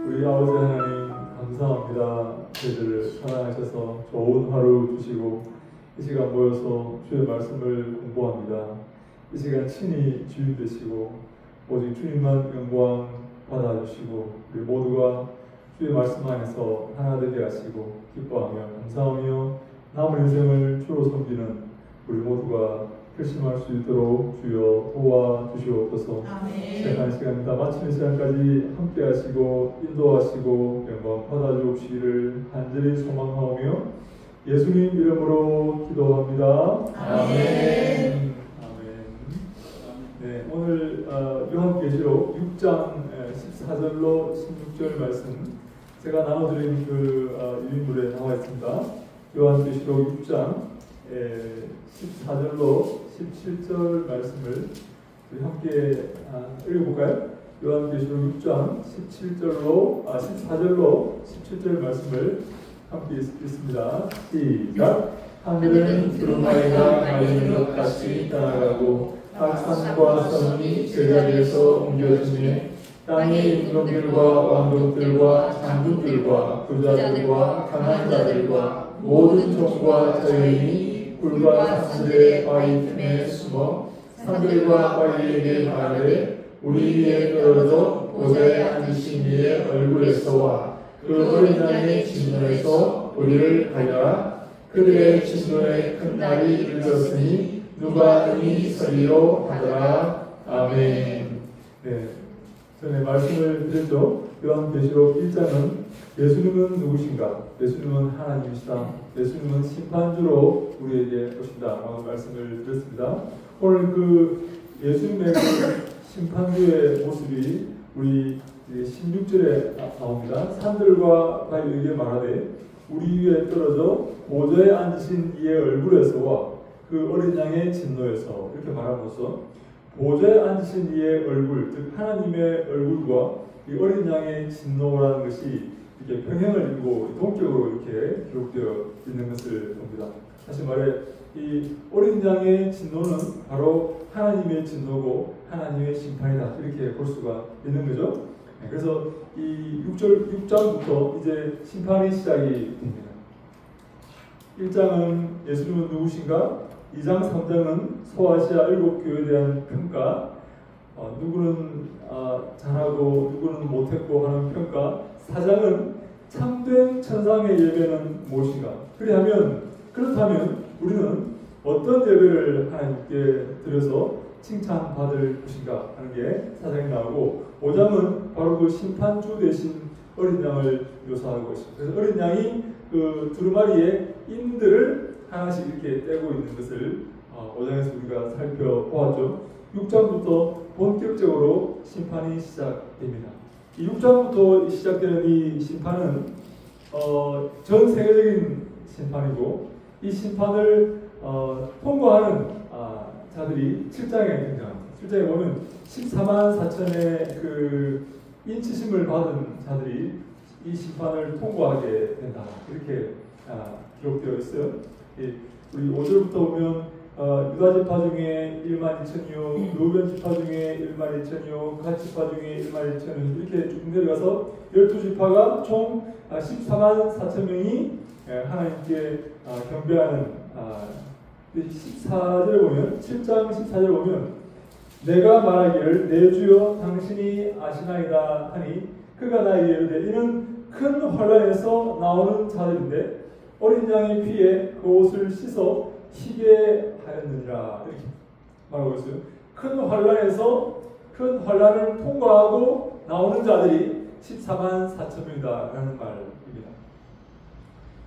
우리 아버지 하나님 감사합니다. 저희들을 사랑하셔서 좋은 하루 주시고 이 시간 모여서 주의 말씀을 공부합니다. 이 시간 친히 주인 되시고 오직 주님만 영광 받아주시고 우리 모두가 주의 말씀 안에서 하나 되게 하시고 기뻐하며 감사하며 남은 인생을 주로 섬기는 우리 모두가 결심할 수 있도록 주여 도와주시옵소서. 시작한 시간입니다. 마치는 시간까지 함께 하시고 인도하시고 영광 받아주시기를 간절히 소망하오며 예수님 이름으로 기도합니다. 아멘. 네, 오늘 요한계시록 6장 14절로 16절 말씀 제가 나눠드린 그 유인물에 나와 있습니다. 요한계시록 6장 14절로 17절 말씀을 우리 함께 읽어볼까요? 요한계시록 6장 14절로 17절 말씀을 함께 읽습니다. 시작! 하늘은 두루마리가 말리는 것 같이 떠나가고 각 산과 섬이 제자리에서 옮겨지며 땅의 임금들과 왕족들과 장군들과 부자들과 강한 자들과 모든 종과 자유인이 굴과 산들의 바위 틈에 숨어 산들과 바위에게 말하되 우리 위에 떨어져 보좌에 앉으신 이의 얼굴에서와 그 어린 양의 진노에서 우리를 하여라. 그들의 진노의 큰 날이 이르렀으니 누가 능히 서리요 하더라. 아멘. 네, 전에 말씀을 드렸죠. 요한계시록 1장은 예수님은 누구신가? 예수님은 하나님이시다. 예수님은 심판주로 우리에게 오신다. 라고 말씀을 드렸습니다. 오늘 그 예수님의 그 심판주의 모습이 우리 16절에 나옵니다. 산들과 바위에게 말하되 우리 위에 떨어져 보좌에 앉으신 이의 얼굴에서와 그 어린 양의 진노에서 이렇게 말함으로써 보좌에 앉으신 이의 얼굴, 즉 하나님의 얼굴과 이 어린 양의 진노라는 것이 이렇게 평행을 이루고 동격으로 이렇게 기록되어 있는 것을 봅니다. 다시 말해 이 어린 양의 진노는 바로 하나님의 진노고 하나님의 심판이다 이렇게 볼 수가 있는 거죠. 그래서 이 6장부터 이제 심판이 시작이 됩니다. 1장은 예수님은 누구신가? 2장 3장은 소아시아 7교회에 대한 평가, 누구는 잘하고 누구는 못했고 하는 평가. 4장은 참된 천상의 예배는 무엇인가? 그렇다면 우리는 어떤 예배를 하나님께 드려서 칭찬받을 것인가 하는 게 4장에 나오고 5장은 바로 그 심판주 대신 어린 양을 묘사하고 있습니다. 그래서 어린 양이 그 두루마리의 인들을 하나씩 이렇게 떼고 있는 것을 5장에서 우리가 살펴보았죠. 6장부터 본격적으로 심판이 시작됩니다. 이 6장부터 시작되는 이 심판은 전 세계적인 심판이고 이 심판을 통과하는 자들이 7장에 등장합니다. 7장에 보면 14만 4천의 그 인치심을 받은 자들이 이 심판을 통과하게 된다. 이렇게 기록되어 있어요. 우리 5절부터 보면 유다 지파 중에 1만 2천이요, 루벤 지파 중에 1만 2천이요, 갓 지파 중에 1만 2천이요 이렇게 쭉 내려가서 12지파가 총 14만 4천 명이 하나님께 경배하는 14절에 보면 7장 14절에 보면 내가 말하기를 내 주여 당신이 아시나이다 하니 그가 나에게 이르되 이는 큰 환란에서 나오는 자들인데 어린 양의 피에 그 옷을 씻어 희게 하였느니라 이렇게 말하고 있어요. 큰 환란을 통과하고 나오는 자들이 14만 4천 명이다 라는 말입니다.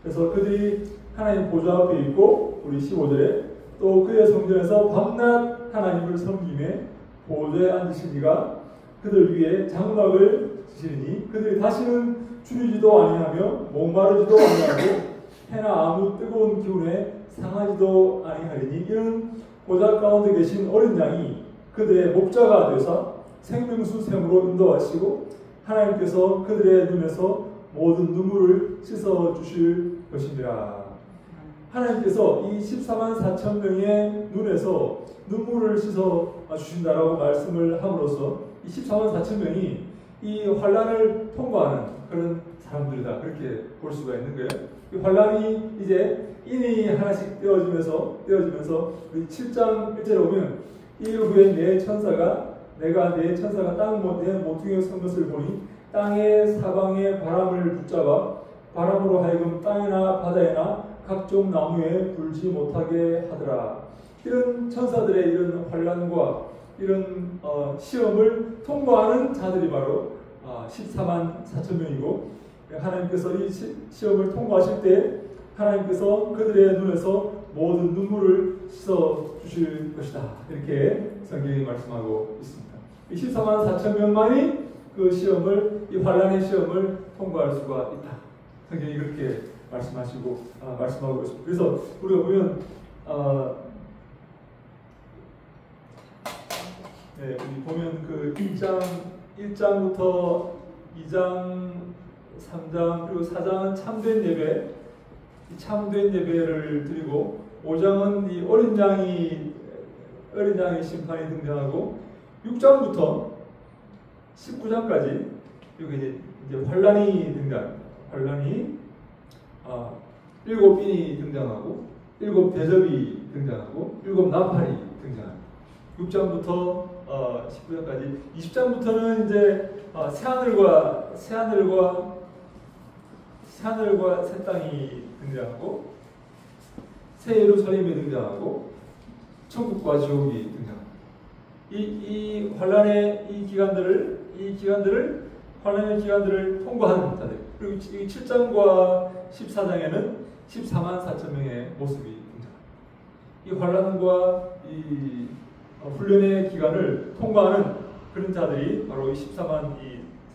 그래서 그들이 하나님 보좌 앞에 있고 우리 15절에 또 그의 성전에서 밤낮 하나님을 섬기며 보좌에 앉으신 이가 그들 위에 장막을 지시니 그들이 다시는 줄이지도 아니하며 목마르지도 아니하고 해나 아무 뜨거운 기운에 상하지도 아니하리니 이는 보좌 가운데 계신 어린 양이 그들의 목자가 되사 생명수 샘으로 인도하시고 하나님께서 그들의 눈에서 모든 눈물을 씻어 주실 것입니다. 하나님께서 이 14만 4천 명의 눈에서 눈물을 씻어 주신다라고 말씀을 함으로써 이 14만 4천 명이 이 환란을 통과하는 그런 사람들이다. 그렇게 볼 수가 있는 거예요. 이 환란이 이제 인이 하나씩 떼어지면서 우리 7장 1절에 보면 이후에 내가 내 천사가 내 모퉁이에 선 것을 보니 땅의 사방에 바람을 붙잡아 바람으로 하여금 땅이나 바다에나 각종 나무에 불지 못하게 하더라. 이런 천사들의 이런 환란과 이런 시험을 통과하는 자들이 바로 14만 4천 명이고, 하나님께서 이 시험을 통과하실 때 하나님께서 그들의 눈에서 모든 눈물을 씻어 주실 것이다. 이렇게 성경이 말씀하고 있습니다. 이 14만 4천 명만이 그 시험을, 이 환란의 시험을 통과할 수가 있다. 성경이 그렇게 말씀하고 있습니다. 그래서 우리가 보면 우리 보면 그 1장부터 2장, 3장, 그리고 4장은 참된 예배를 드리고, 5장은 이 어린 양의 심판이 등장하고, 6장부터 19장까지 여기 이제 환란이 등장, 7인이 등장하고, 7 대접이 등장하고, 7 나팔이 등장합니다. 6장부터 19장까지, 20장부터는 이제 새하늘과 새 땅이 등장하고, 새 예루살렘이 등장하고, 천국과 지옥이 등장합니다. 이 환란의 환란의 기간들을 통과하는 자들. 그리고 이 7장과 14장에는 14만 4천 명의 모습이 등장합니다. 이 환란과 이 훈련의 기간을 통과하는 그런 자들이 바로 이 14만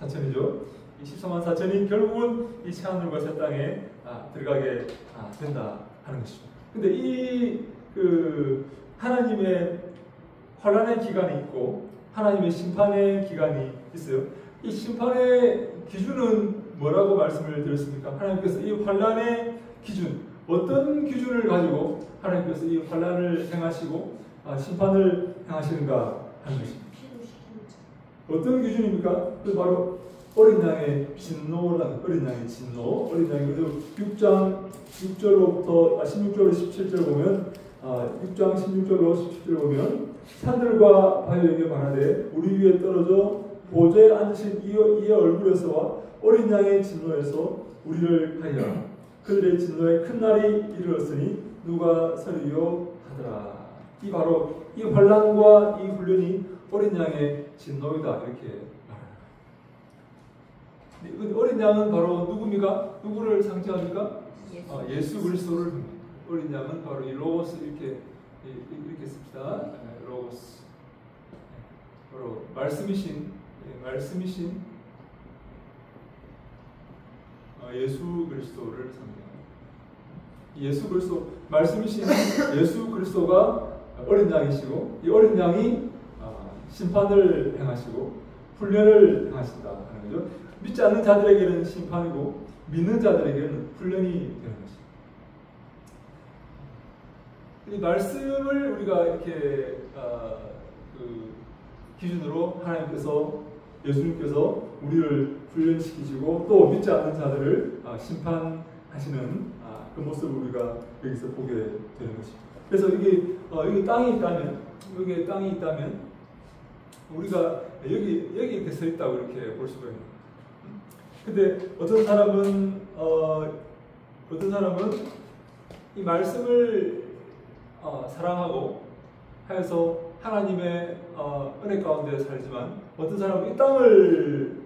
4천이죠. 이 14만 4천이 결국은 이 새하늘과 새 땅에 들어가게 된다 하는 것이죠. 근데 하나님의 환란의 기간이 있고 하나님의 심판의 기간이 있어요. 이 심판의 기준은 뭐라고 말씀을 드렸습니까? 하나님께서 이 환란의 기준, 어떤 기준을 가지고 하나님께서 이 환란을 행하시고 심판을 행하시는가 하는 것입니다. 어떤 기준입니까? 그 바로 어린 양의 진노라는 어린 양이 6장 16절로 17절 보면 6장 16절로 17절 보면 산들과 바위에게 말하되 우리 위에 떨어져 보좌에 앉으신 이의 얼굴에서와 어린 양의 진노에서 우리를 하리라. 그들의 진노에 큰 날이 이르렀으니 누가 서리요 하더라. 이 바로 이 환란과 이 훈련이 어린 양의 진노이다 이렇게 말합니다. 어린 양은 바로 누굽니까? 누구를 상징합니까? 예수 그리스도를. 어린 양은 바로 이 로고스 이렇게 씁니다. 로고스 바로 말씀이신 예수 그리스도를 상징합니다. 예수 그리스도 말씀이신 예수 그리스도가 어린 양이시고, 이 어린 양이 심판을 행하시고 훈련을 행하신다 하는 거죠. 믿지 않는 자들에게는 심판이고 믿는 자들에게는 훈련이 되는 것입니다. 이 말씀을 우리가 이렇게 기준으로 예수님께서 우리를 훈련시키시고 또 믿지 않는 자들을 심판하시는 그 모습을 우리가 여기서 보게 되는 것입니다. 그래서 여기 땅이 있다면 우리가 여기 이렇게 서 있다고 이렇게 볼 수가 있는. 근데 어떤 사람은 이 말씀을 사랑하고 하여서 하나님의 은혜 가운데 살지만, 어떤 사람은 이 땅을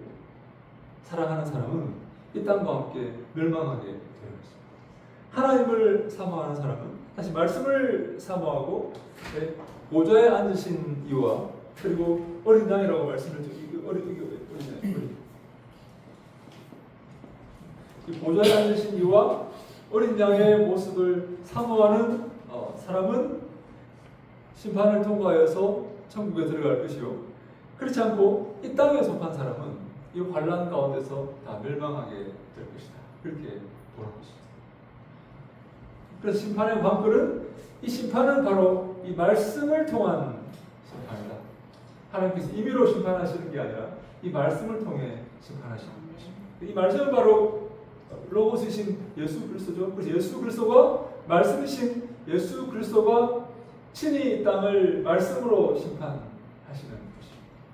사랑하는 사람은 이 땅과 함께 멸망하게 되는 것입니다. 하나님을 사모하는 사람은 다시 말씀을 사모하고 보좌에 앉으신 이와 그리고 어린 양이라고 말씀을 드리고 보좌에 앉으신 이와 어린 양의 모습을 사모하는 사람은 심판을 통과하여서 천국에 들어갈 것이요, 그렇지 않고 이 땅에 속한 사람은 이 환란 가운데서 다 멸망하게 될 것이다. 그렇게 보는 것입니다. 그래서 심판의 관건은, 이 심판은 바로 이 말씀을 통한 심판이다. 하나님께서 임의로 심판하시는 게 아니라 이 말씀을 통해 심판하시는 것입니다. 이 말씀은 바로 로고스이신 예수 그리스도죠. 그래서 예수 그리스도가 말씀이신 예수 그리스도가 친히 이 땅을 말씀으로 심판하시는 것입니다.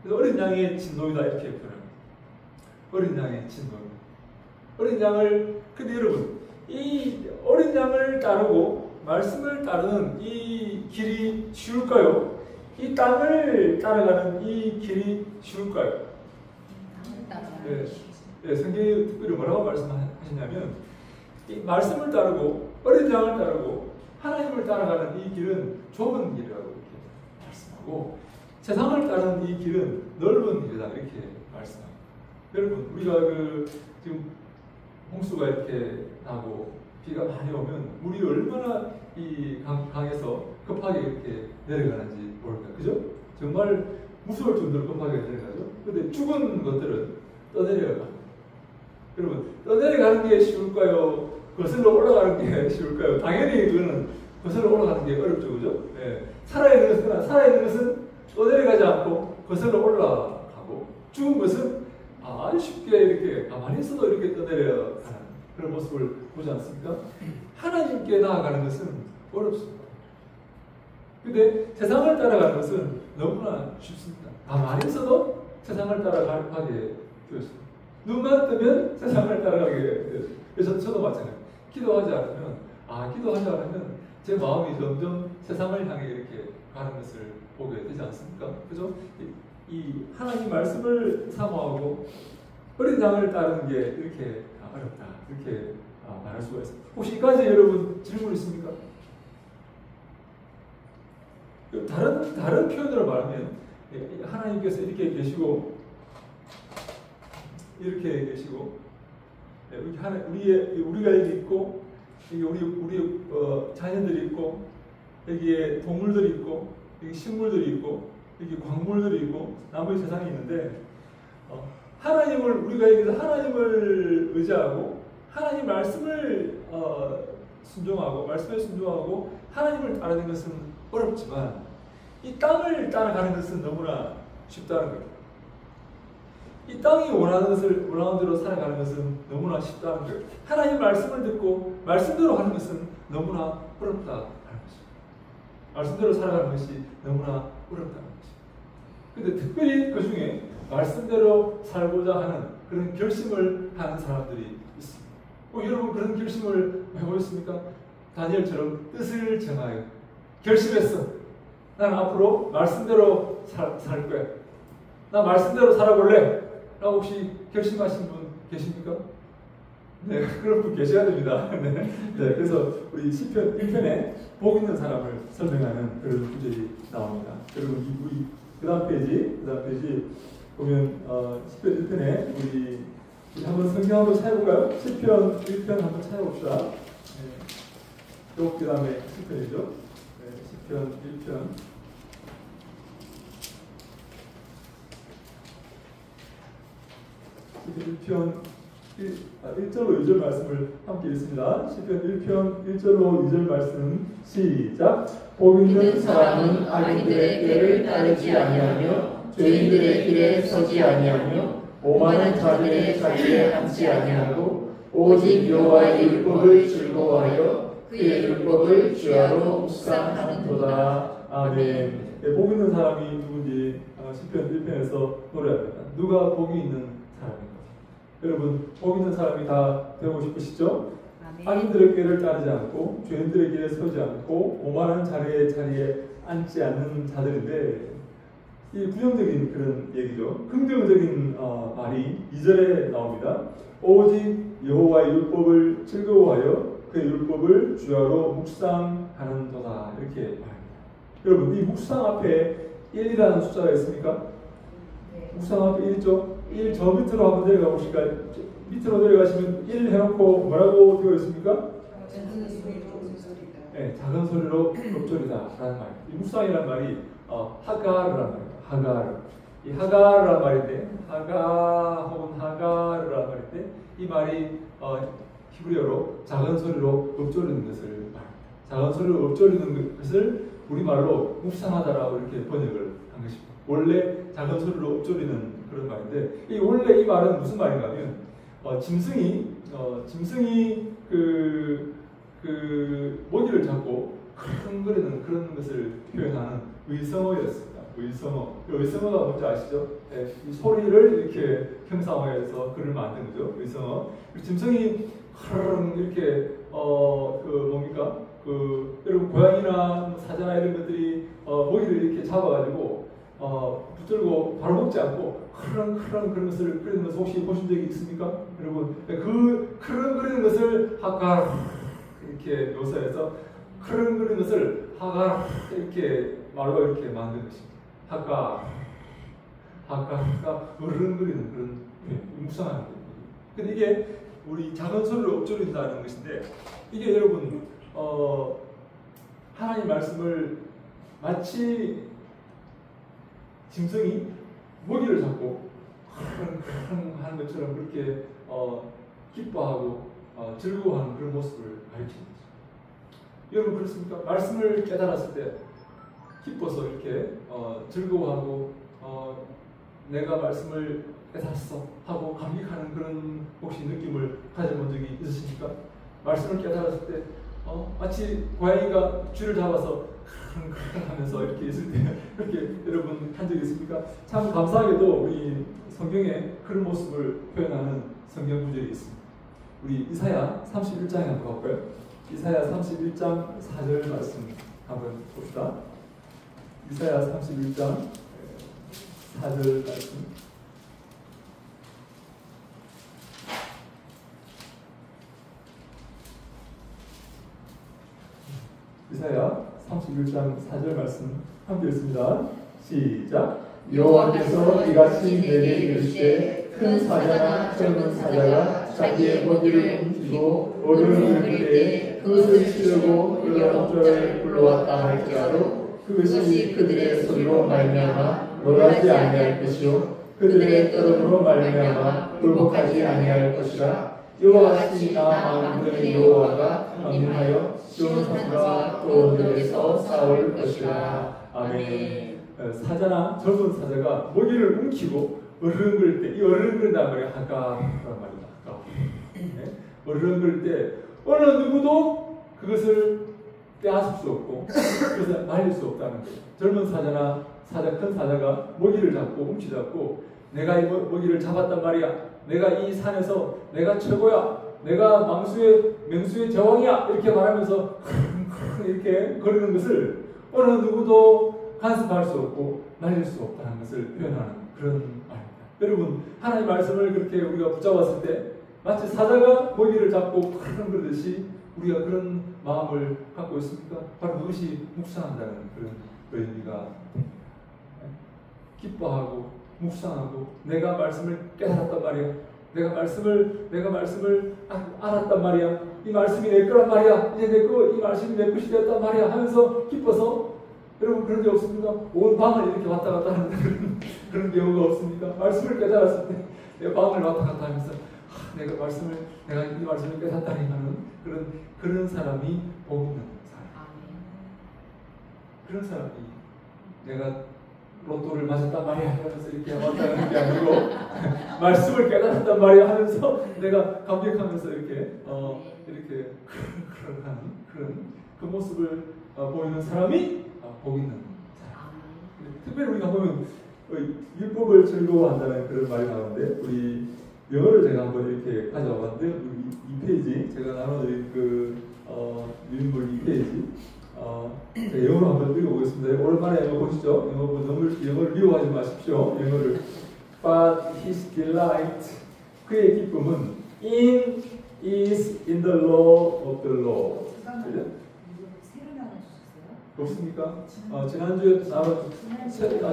그래서 어린 양의 진노이다 이렇게 표현합니다. 어린 양의 진노이다. 어린 양을 근데 여러분 이 어린 양을 따르고 말씀을 따르는 이 길이 쉬울까요? 이 땅을 따라가는 이 길이 쉬울까요? 네, 성경이 특별히 뭐라고 말씀하시냐면 이 말씀을 따르고 어린 양을 따르고 하나님을 따라가는 이 길은 좁은 길이라고 이렇게 말씀하고 세상을 따르는 이 길은 넓은 길이다 이렇게 말씀합니다. 여러분 우리가 지금 홍수가 이렇게 나고 비가 많이 오면 물이 얼마나 이 강에서 급하게 이렇게 내려가는지 모릅니다. 그죠? 정말 무서울 정도로 급하게 내려가죠. 근데 죽은 것들은 떠내려가. 여러분 떠내려가는 게 쉬울까요? 거슬러 올라가는 게 쉬울까요? 당연히 그거는 거슬러 올라가는 게 어렵죠, 그죠? 네. 살아있는 것은 떠내려가지 않고 거슬러 올라가고 죽은 것은 아주 쉽게 이렇게 가만히 있어도 이렇게 떠내려가는 그런 모습을 보지 않습니까? 하나님께 나아가는 것은 어렵습니다. 근데 세상을 따라가는 것은 너무나 쉽습니다. 가만히 있어도 세상을 따라가게 되었습니다. 눈만 뜨면 세상을 따라가게 되었습니다. 그래서 저도 마찬가지예요. 기도하지 않으면 제 마음이 점점 세상을 향해 이렇게 가는 것을 보게 되지 않습니까? 그죠? 이 하나님 말씀을 사모하고 어린 양을 따르는 게 이렇게 어렵다. 이렇게 말할 수가 있습니다. 혹시 이까지 여러분 질문 있습니까? 다른 표현으로 말하면 하나님께서 이렇게 계시고 우리가 여기 있고 여기 우리 자녀들이 있고 여기에 동물들이 있고 여기 식물들이 있고 여기 광물들이 있고 나머지 세상이 있는데 우리가 여기서 하나님을 의지하고 하나님 말씀을 말씀에 순종하고 하나님을 따르는 것은 어렵지만 이 땅을 따라가는 것은 너무나 쉽다는 거예요. 이 땅이 원하는 대로 살아가는 것은 너무나 쉽다는 거예요. 하나님 말씀을 듣고 말씀대로 하는 것은 너무나 어렵다는 것입니다. 말씀대로 살아가는 것이 너무나 어렵다는 것입니다. 그런데 특별히 그 중에 말씀대로 살고자 하는 그런 결심을 하는 사람들이 있습니다. 여러분 그런 결심을 해보셨습니까? 다니엘처럼 뜻을 정하여 결심했어. 난 앞으로 말씀대로 살 거야. 나 말씀대로 살아볼래. 라고 혹시 결심하신 분 계십니까? 네, 그런 분 계셔야 됩니다. 네, 그래서 우리 시편 1편에 복 있는 사람을 설명하는 그런 구절이 나옵니다. 여러분 우리 그 다음 페이지 보면 시편 1편에 우리 한번 성경 한번 찾아볼까요? 시편 1편 한번 찾아봅시다. 네, 그 다음에 시편이죠. 네, 시편 1편. 1편 1절로 2절 말씀을 함께 읽습니다. 시편 1편 1절로 2절 말씀 시작. 복 있는 사람은 악인들의 꾀를 따르지 아니하며 죄인들의 길에 서지 아니하며 오만한 자들의 자리에 앉지 아니하고 오직 여호와의 율법을 즐거워하여 그의 율법을 주야로 묵상하는도다. 아멘. 네, 복 있는 사람이 누군지 시편 1편에서 노래합니다. 누가 복이 있는 사람인가? 여러분 복 있는 사람이 다 되고 싶으시죠? 악인들의 꾀를 따르지 않고 죄인들의 길에 서지 않고 오만한 자리에 앉지 않는 자들인데 이 부정적인 그런 얘기죠. 긍정적인 말이 2절에 나옵니다. 오직 여호와의 율법을 즐거워하여 그의 율법을 주야로 묵상하는 도다. 이렇게 말합니다. 여러분 이 묵상 앞에 1이라는 숫자가 있습니까? 네. 묵상 앞에 1 있죠? 1 저 밑으로 한번 내려가 보실까요? 밑으로 내려가시면 1 해놓고 뭐라고 되어 있습니까? 네, 작은 소리로 읊조리다 라는 말. 이 묵상이라는 말이 하가르라는 말입니다. 하가르. 이 하가르라는 말인데 하가 혹은 하가르라는 말인데 이 말이 히브리어로 작은 소리로 읊조리는 것을 말합니다. 작은 소리로 읊조리는 것을 우리말로 묵상하다라고 이렇게 번역을 한 것입니다. 원래 작은 소리로 엎조리는 그런 말인데, 원래 이 말은 무슨 말인가면 짐승이 먹이를 잡고 크릉거리는 그런 것을 표현하는 의성어였습니다. 의성어가 뭔지 아시죠? 이 소리를 이렇게 형상화해서 글을 만든 거죠. 의성어. 짐승이 크릉 이렇게 여러분 고양이나 사자나 이런 것들이 먹이를 이렇게 잡아가지고 붙들고 바로 먹지 않고 크렁크렁 그런 것을 끓이는 것을 혹시 보신 적이 있습니까? 여러분 그 크렁거리는 것을 하가 이렇게 묘사해서 크렁거리는 것을 하가 이렇게 말로 이렇게 만든 것입니다. 하가 으르렁거리는 그런 묵상하는 거예요. 근데 이게 우리 작은 소리를 엎조린다는 것인데, 이게 여러분 하나님 말씀을 마치 짐승이 먹이를 잡고 하는 것처럼 그렇게 기뻐하고 즐거워하는 그런 모습을 가르치는 거죠. 여러분 그렇습니까? 말씀을 깨달았을 때 기뻐서 이렇게 즐거워하고 내가 말씀을 깨달았어 하고 감격하는 그런 혹시 느낌을 가져본 적이 있으십니까? 말씀을 깨달았을 때 마치 고양이가 쥐를 잡아서 하면서 이렇게 있을 때 그렇게 여러분 한 적이 있습니까? 참 감사하게도 우리 성경에 그런 모습을 표현하는 성경 구절이 있습니다. 우리 이사야 31장에 한번 가볼까요? 이사야 31장 4절 말씀 한번 봅시다. 이사야 31장 4절 말씀. 이사야 31장 4절 말씀 함께 읽습니다. 시작. 여호와께서 이같이 내게 이르시되 큰 사자나 젊은 사자가 자기의 먹이를 움키고 어른을 그때에 그것을 치르고 여러 불러왔다 할지라도 그것이 그들의 소리로 말미암아 놀라지 아니할 것이요 그들의 떠름으로 말미암아 굴복하지 아니할 것이라. 이와 같이 나 만드는 여호와가 강림하여 시온 산과 또 언덕에서 싸울 것이라. 아멘. 사자나 젊은 사자가 먹이를 움키고 어른거릴 때, 이 어른거린다는 말이 하가라는 말이다. 하가. 어른거릴 때 어느 누구도 그것을 빼앗을 수 없고 그것을 말릴 수 없다는 거예요. 젊은 사자나 큰 사자가 먹이를 잡고 움켜잡고 내가 이 먹이를 잡았단 말이야. 내가 이 산에서 내가 최고야. 내가 맹수의 제왕이야. 이렇게 말하면서 이렇게 거리는 것을 어느 누구도 간섭할 수 없고 말릴 수 없다는 것을 표현하는 그런 말입니다. 여러분 하나님 말씀을 그렇게 우리가 붙잡았을 때 마치 사자가 먹이를 잡고 그러듯이 우리가 그런 마음을 갖고 있습니까? 바로 그것이 묵상한다는 그런 의미가 기뻐하고 묵상하고 내가 말씀을 깨달았단 말이야. 내가 말씀을 알았단 말이야. 이 말씀이 내 거란 말이야. 이제 이 말씀이 내 것이 되었단 말이야 하면서 기뻐서, 여러분 그런 게 없습니까? 온 방을 이렇게 왔다 갔다 하는 그런 경우가 없습니까? 말씀을 깨달았을 때 내 방을 왔다 갔다 하면서 내가 이 말씀을 깨닫다니 하는 그런 사람이 복 있는 사람. 그런 사람이 내가 로또를 맞았단 말이야 하면서 이렇게 왔다 가는 게 아니고 말씀을 깨달았단 말이야 하면서 내가 감격하면서 이렇게 하는 그 모습을 보이는 사람이 복 있는 사람. 특별히 우리가 보면 율법을 즐거워한다는 그런 말이 나오는데, 우리 영어를 제가 한번 이렇게 가져와 봤는데, 이 페이지 제가 나눠드린 유인물 2페이지 제가 영어로 한번 읽어보겠습니다. 오랜만에 영어 보시죠. 영어를 미워하지 마십시오. 영어를. But his delight, 그의 기쁨은 is in the law of the Lord. 새로 나눠주셨어요? 없습니까? 지난주에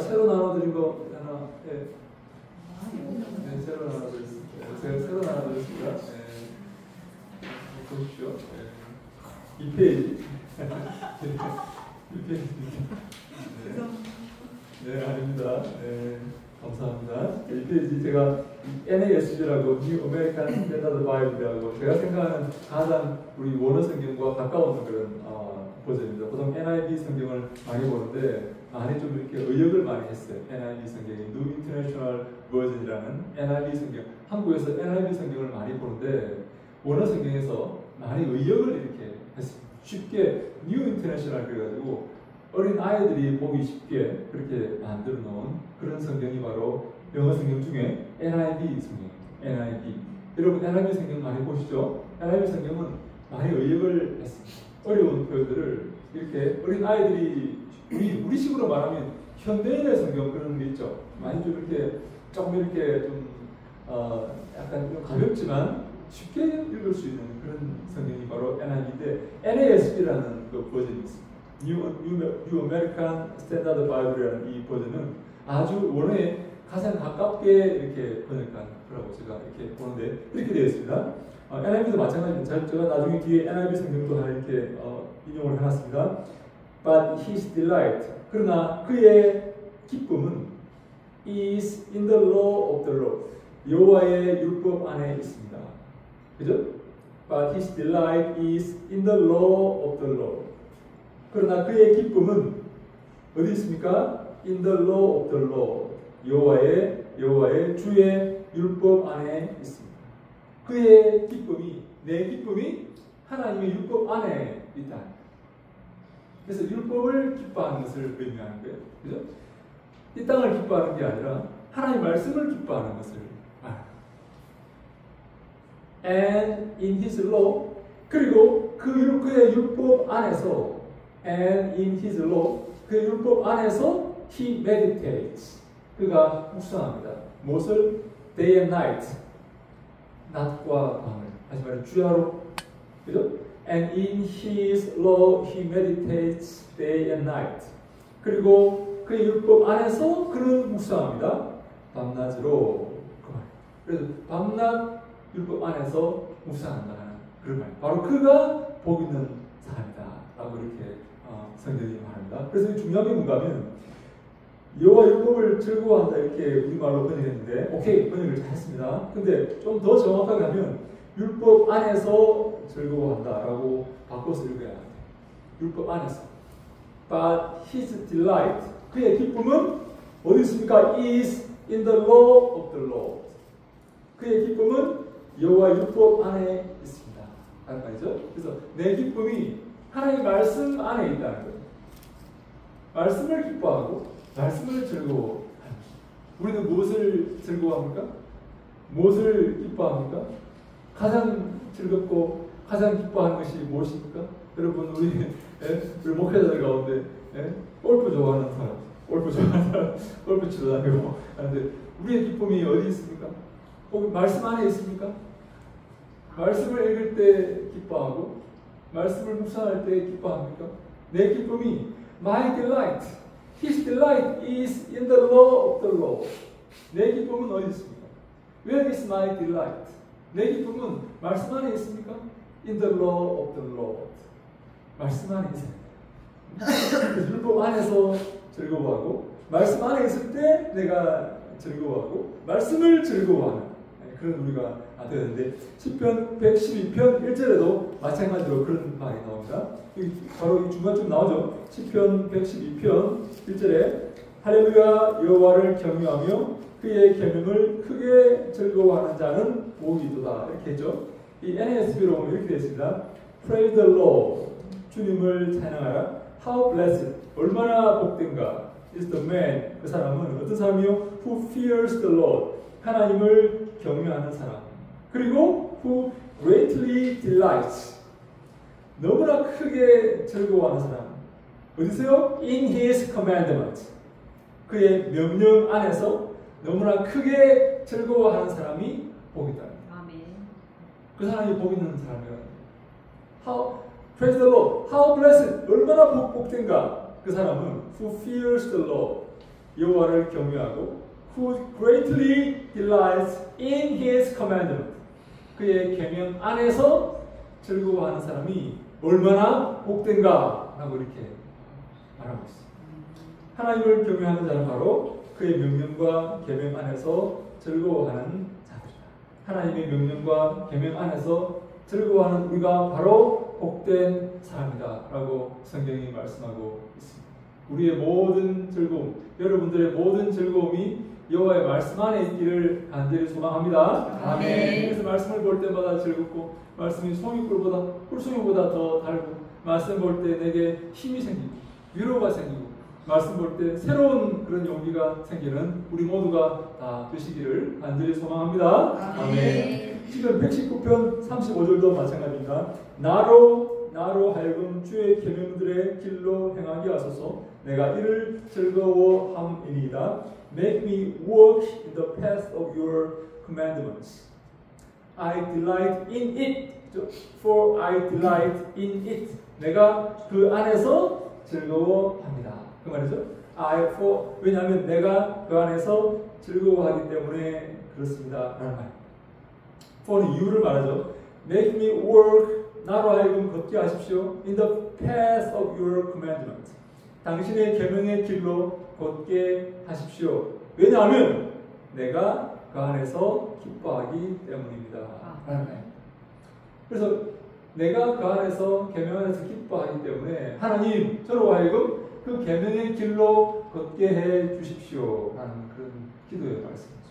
새로 나눠드린 거 하나. 네, 새로 나눠드렸습니다. 새로 나눠드렸습니다. 보십시오. 2페이지. 2페이지. 네, 아닙니다. 네, 감사합니다. 2페이지 제가 NASB라고 New American Standard Bible이라고 제가 생각하는 가장 우리 원어 성경과 가까운 그런 버전입니다. 보통 NIV 성경을 많이 보는데 많이 좀 이렇게 의역을 많이 했어요. NIV 성경이 New International Version이라는 NIV 성경. 한국에서 NIV 성경을 많이 보는데 원어 성경에서 많이 의역을 이렇게 했습니다. 쉽게 New International 그래가지고 어린 아이들이 보기 쉽게 그렇게 만들어 놓은 그런 성경이 바로 영어 성경 중에 NIV 성경입니다. NIV. 여러분 NIV 성경 많이 보시죠? NIV 성경은 많이 의역을 했습니다. 어려운 표현들을 이렇게 어린 아이들이 우리식으로 말하면 현대인의 성경 그런 게 있죠. 많이 좀 이렇게 조금 이렇게 좀 약간 좀 가볍지만 쉽게 읽을 수 있는 그런 성경이 바로 NIV인데 NASB라는 그 버전이 있습니다. New American Standard Bible이라는 이 버전은 아주 원어에 가장 가깝게 이렇게 번역한 거라고 제가 이렇게 보는데 이렇게 되어 있습니다. NIV도 마찬가지입니다. 제가 나중에 뒤에 NIV 성경도 하나 이렇게 인용을 해놨습니다. But his delight, 그러나 그의 기쁨은 is in the law of the Lord, 여호와의 율법 안에 있습니다. 그죠? But his delight is in the law of the Lord. 그러나 그의 기쁨은 어디 있습니까? In the law of the Lord, 여호와의 주의 율법 안에 있습니다. 그의 기쁨이, 내 기쁨이 하나님의 율법 안에 있다. 그래서 율법을 기뻐하는 것을 의미하는 거예요. 그죠? 이 땅을 기뻐하는 게 아니라 하나님의 말씀을 기뻐하는 것을 말합니다. And in his law, 그리고 그의 율법 안에서, and in his law, 그의 율법 안에서 he meditates, 그가 묵상합니다. 무엇을? Day and night, 낮과 밤을, 다시 말해 주야로, 그죠? And in his law he meditates day and night. 그리고 그의 율법 안에서 그는 묵상합니다. 밤낮으로. 그 말. 그래서 밤낮 율법 안에서 묵상한다 하는 그런 말. 바로 그가 복 있는 사람이다 라고 이렇게 성경이 말합니다. 그래서 중요한 게 뭔가 하면 여호와 율법을 즐거워한다 이렇게 우리말로 번역했는데 오케이, 번역을 잘 했습니다. 근데 좀 더 정확하게 하면 율법 안에서 즐거워한다라고 바꿔서 읽어야 합니다. 율법 안에서. But his delight, 그의 기쁨은 어디 있습니까? Is in the law of the Lord. 그의 기쁨은 여호와 율법 안에 있습니다. 라는 말이죠. 그래서 내 기쁨이 하나님의 말씀 안에 있다는 거예요. 말씀을 기뻐하고 말씀을 즐거워합니다. 우리는 무엇을 즐거워합니까? 무엇을 기뻐합니까? 가장 즐겁고 가장 기뻐하는 것이 무엇입니까? 여러분 우리 목회자들 가운데 골프 좋아하는 사람, 골프 치러 다니고 하는데 우리의 기쁨이 어디 있습니까? 혹은 말씀 안에 있습니까? 말씀을 읽을 때 기뻐하고 말씀을 묵상할 때 기뻐합니까? 내 기쁨이 my delight, his delight is in the law of the Lord. 내 기쁨은 어디 있습니까? Where is my delight? 내 기쁨은 말씀 안에 있습니까? In the law of the Lord. 말씀 안에 있습니다. 율법 안에서 즐거워하고 말씀 안에 있을 때 내가 즐거워하고 말씀을 즐거워하는 그런 우리가 되는데 시편 112편 1절에도 마찬가지로 그런 말이 나옵니다. 바로 이 중간쯤 나오죠. 시편 112편 1절에 할렐루야 여호와를 경유하며 그의 계명을 크게 즐거워하는 자는 복이 있도다 이렇게 했죠. 이 NASB로 보면 이렇게 되어 있습니다. Praise the Lord, 주님을 찬양하라. How blessed, 얼마나 복된가. Is the man, 그 사람은 어떤 사람이요? Who fears the Lord, 하나님을 경외하는 사람. 그리고 who greatly delights, 너무나 크게 즐거워하는 사람. 어디서요? In his commandment, 그의 명령 안에서 너무나 크게 즐거워하는 사람이 복이다. 아멘. 그 사람이 복 있는 사람이에요. How, praise the Lord. How blessed, 얼마나 복된가. 그 사람은 who fears the Lord, 여호와를 경외하고 who greatly delights in his commandment, 그의 계명 안에서 즐거워하는 사람이 얼마나 복된가 라고 이렇게 말하고 있습니다. 하나님을 경외하는 자는 바로 그의 명령과 계명 안에서 즐거워하는 자들이다. 하나님의 명령과 계명 안에서 즐거워하는 우리가 바로 복된 사람이다 라고 성경이 말씀하고 있습니다. 우리의 모든 즐거움, 여러분들의 모든 즐거움이 여호와의 말씀 안에 있기를 간절히 소망합니다. 아멘. 그래서 말씀을 볼 때마다 즐겁고 말씀이 송이꿀보다 꿀송이보다 더 달고 말씀 볼 때 내게 힘이 생기고 위로가 생기고 말씀 볼 때 새로운 그런 용기가 생기는 우리 모두가 다 되시기를 간절히 소망합니다. 아멘. 지금 119편 35절도 마찬가지입니다. 나로 하여금 주의 계명들의 길로 행하게 하소서. 내가 이를 즐거워함이니이다. Make me walk in the path of your commandments. I delight in it, for I delight in it. 내가 그 안에서 즐거워합니다. 그 말이죠. 왜냐하면 내가 그 안에서 즐거워하기 때문에 그렇습니다. 라는 말. for는 이유를 말하죠. Make me work, 나로 하여금 걷게 하십시오. In the path of your commandment. 당신의 계명의 길로 걷게 하십시오. 왜냐하면 내가 그 안에서 기뻐하기 때문입니다. 그래서 내가 그 안에서 계명 안에서 기뻐하기 때문에 하나님 저로 하여금 그 계명의 길로 걷게 해 주십시오. 라는 그런 기도의 말씀이죠.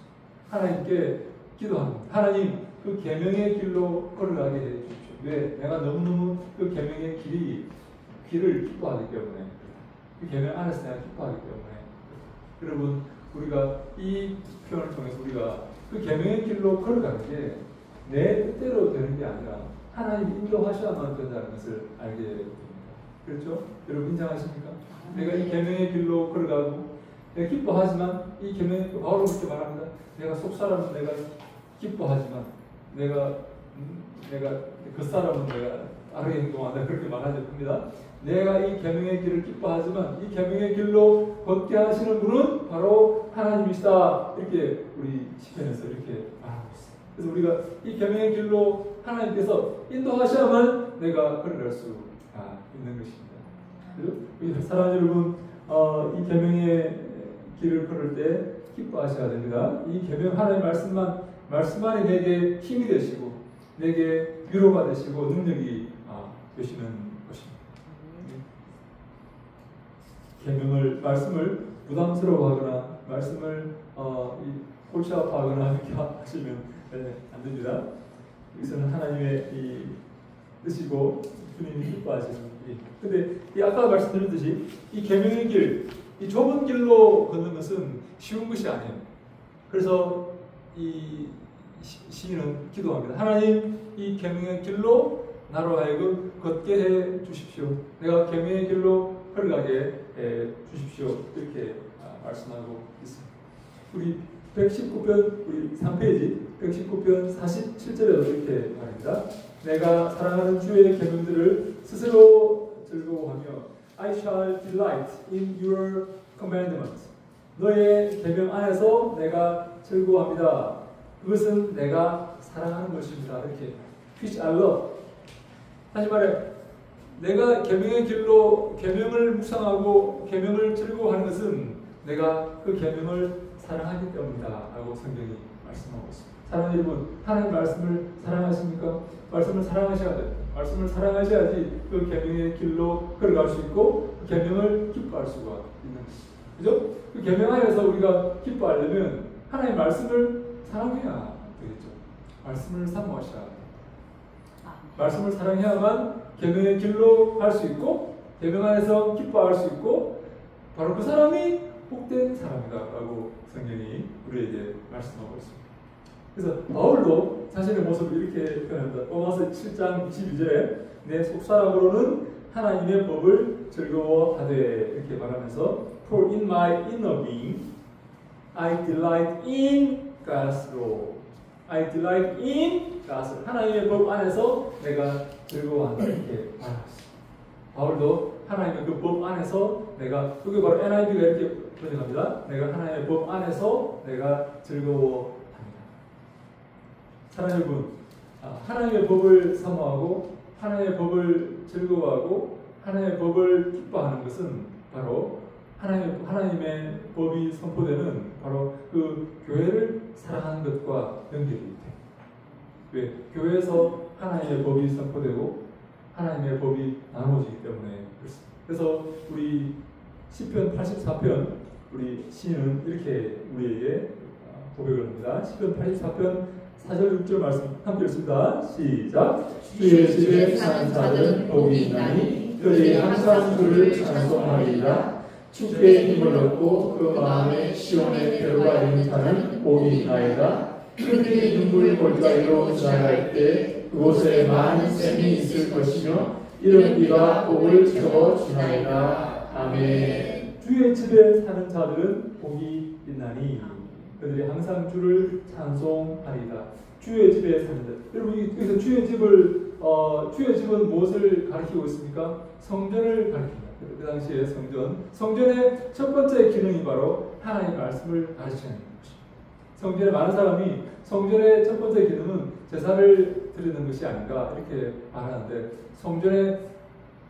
하나님께 기도합니다. 하나님 그 계명의 길로 걸어가게 해 주십시오. 왜? 내가 너무너무 그 계명의 길을 기뻐하기 때문에 그 계명 안에서 내가 기뻐하기 때문에 여러분 우리가 이 표현을 통해서 우리가 그 계명의 길로 걸어가는 게 내 뜻대로 되는 게 아니라 하나님 인도하셔야만 된다는 것을 알게 됩니다. 그렇죠? 여러분 인정하십니까? 내가 이 계명의 길로 걸어가고 내가 기뻐하지만 이 계명의 바로 그렇게 말합니다. 내가 속 사람은 내가 기뻐하지만 내가 그 사람은 내가 다르게 행동한다 그렇게 말하지 봅니다. 내가 이 계명의 길을 기뻐하지만 이 계명의 길로 걷게 하시는 분은 바로 하나님이시다. 이렇게 우리 시편에서 이렇게 말하고 있어요. 그래서 우리가 이 계명의 길로 하나님께서 인도하셔야만 내가 걸어갈 수 있는 것입니다. 그죠? 우리 사랑하는 여러분, 이 계명의 길을 걸을 때 기뻐하셔야 됩니다. 이 계명 하나님의 말씀만이 내게 힘이 되시고 내게 위로가 되시고 능력이 되시는 것입니다. 말씀을 부담스러워하거나 말씀을 골치 아파하거나 이렇게 하시면 안 됩니다. 이것은 하나님의 이 뜻이고 주님이 기뻐하시는 일. 근데 아까 말씀드렸듯이 이 계명의 길, 이 좁은 길로 걷는 것은 쉬운 것이 아니에요. 그래서 이 시인은 기도합니다. 하나님 이 계명의 길로 나로 하여금 걷게 해 주십시오. 내가 계명의 길로 걸어가게 해 주십시오. 이렇게 말씀하고 있습니다. 우리 119편 우리 3페이지 119편 47절에도 이렇게 말합니다. 내가 사랑하는 주의 계명들을 스스로 즐거워하며 I shall delight in your commandments. 너의 계명 안에서 내가 즐거워합니다. 그것은 내가 사랑하는 것입니다. 이렇게 which I love. 다시 말해 내가 계명의 길로 계명을 묵상하고 계명을 즐거워하는 것은 내가 그 계명을 사랑하기 때문이다 라고 성경이 말씀하고 있습니다. 사랑하는 여러분, 하나님 말씀을 사랑하십니까? 말씀을 사랑하셔야 돼요. 말씀을 사랑하셔야지 그 계명의 길로 걸어갈 수 있고 그 계명을 기뻐할 수가 있는 것입니다. 그죠? 그 계명 안에서 우리가 기뻐하려면 하나님 말씀을 사랑해야 되겠죠. 말씀을 사모하셔야 돼요. 말씀을 사랑해야만 계명의 길로 갈 수 있고 계명 안에서 기뻐할 수 있고 바로 그 사람이 복된 사람이다 라고 성경이 우리에게 말씀하고 있습니다. 그래서 바울도 자신의 모습을 이렇게 표현합니다. 로마서 7장 22절에 내 속사람으로는 하나님의 법을 즐거워하되 이렇게 말하면서 For in my inner being I delight in God's law. I delight in God's law. 하나님의 법 안에서 내가 즐거워한다 이렇게 말하고 있습니다. 바울도 하나님의 그 법 안에서 내가 여기 바로 NIV가 이렇게 번역합니다. 내가 하나님의 법 안에서 내가 즐거워합니다. 사랑하는 여러분, 하나님의 법을 사모하고 하나님의 법을 즐거워하고 하나님의 법을 기뻐하는 것은 바로 하나님의 법이 선포되는 바로 그 교회를 사랑하는 것과 연결이 돼요. 왜? 교회에서 하나님의 법이 선포되고 하나님의 법이 나눠지기 때문에 그렇습니다. 그래서 우리 시편 84편 우리 시인은 이렇게 우리에게 고백을 합니다. 시편 84편 4절 6절 말씀 함께 읽습니다. 시작. 주의 집에 사는 자들은 복이 있나니 그들이 항상 주를 찬송하리이다. 주께 힘을 얻고 그 마음에 시온의 배로가 있는 자는 복이 있나이다. 그들이 눈물 골짜기로 지나갈 때 그곳에 많은 샘이 있을 것이며 이런 비가 복을 채워 주나이다. 아멘. 주의 집에 사는 자들은 복이 있나니 그들이 항상 주를 찬송하리이다. 주의 집에 사는 자. 여러분 여기서 주의 집은 무엇을 가리키고 있습니까? 성전을 가리킵니다. 그 당시에 성전의 첫 번째 기능이 바로 하나님의 말씀을 가르치는 것입니다. 성전에 많은 사람이 성전의 첫 번째 기능은 제사를 드리는 것이 아닌가 이렇게 말하는데 성전의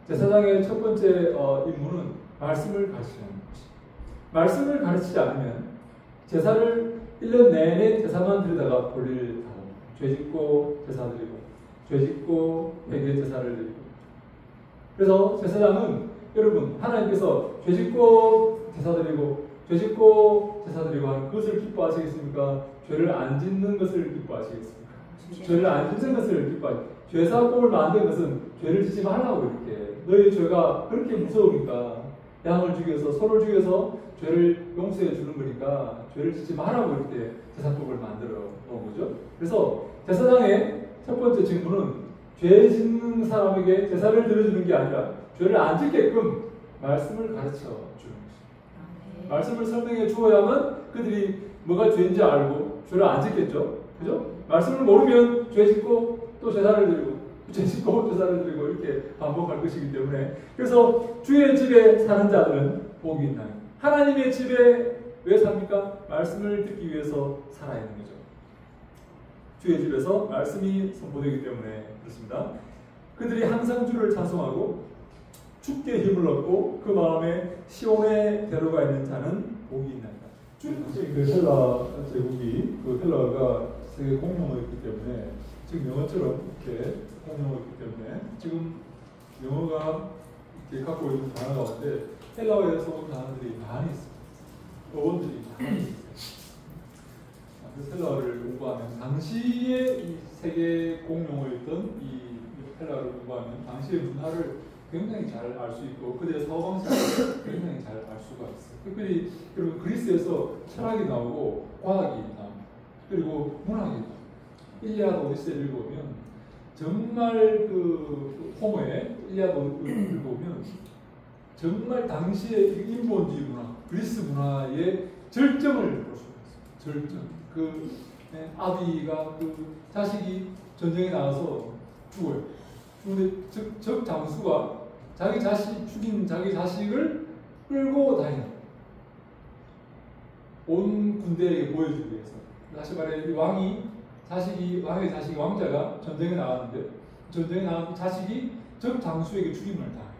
제사장의 첫 번째 임무는 말씀을 가르치는 것입니다. 말씀을 가르치지 않으면 제사를 1년 내내 제사만 드리다가 볼일 하고 죄짓고 제사 드리고 죄짓고 회개 제사를 드리고 그래서 제사장은 여러분 하나님께서 죄짓고 제사 드리고 죄짓고 제사 드리고 하는 그것을 기뻐하시겠습니까? 죄를 안 짓는 것을 기뻐하시겠습니까? 죄를 안 짓는 것을 기뻐하시겠습니까? 죄사법을 만든 것은 죄를 짓지 말라고 이렇게 너희 죄가 그렇게 무서우니까 양을 죽여서 소를 죽여서 죄를 용서해 주는 거니까 죄를 짓지 말라고 이렇게 제사법을 만들어 놓은 거죠. 그래서 제사장의 첫 번째 직무는 죄 짓는 사람에게 제사를 드려주는 게 아니라 죄를 안 짓게끔 말씀을 가르쳐 주는 것입니다. 말씀을 설명해 주어야만 그들이 뭐가 죄인지 알고 죄를 안 짓겠죠. 그죠? 말씀을 모르면 죄 짓고 또 제사를 드리고 죄 짓고 제사를 드리고 이렇게 반복할 것이기 때문에 그래서 주의 집에 사는 자들은 복이 있나니 하나님의 집에 왜 삽니까? 말씀을 듣기 위해서 살아있는 거죠. 주의 집에서 말씀이 선포되기 때문에 그렇습니다. 그들이 항상 주를 찬송하고 주께 힘을 얻고 그 마음에 시온의 대로가 있는 자는 복이 있나이다. 그 헬라 제국이 그 헬라가 세계 공용어였기 때문에 지금 영어처럼 이렇게 공용어였기 때문에 지금 영어가 이렇게 갖고 있는 단어 가운데 헬라어에서 온 단어들이 많이 있습니다. 어원들이 많이 있어요. 그래서 헬라어를 공부하면 당시에 이 세계 공용어였던 이 헬라어를 공부하면 당시의 문화를 굉장히 잘 알 수 있고 그들의 사고방식을 굉장히 잘 알 수가 있어요. 특별히 여러분 그리스에서 철학이 나오고 과학이 나옵니다. 그리고 문학이 나옵니다. 일리아드 오디세이를 읽어보면 정말 그 호모의 일리아드 오디세이를 읽어보면 정말 당시의 인본주의 문화, 그리스 문화의 절정을 볼 수가 있어요. 절정. 그 아비가 그 자식이 전쟁에 나가서 죽어요. 그런데 적 장수가 자기 자식 죽인 자기 자식을 끌고 다니는 온 군대에게 보여주기 위해서. 다시 말해 이 왕의 자식이 왕자가 전쟁에 나갔는데 전쟁에 나간 자식이 적 장수에게 죽임을 당해요.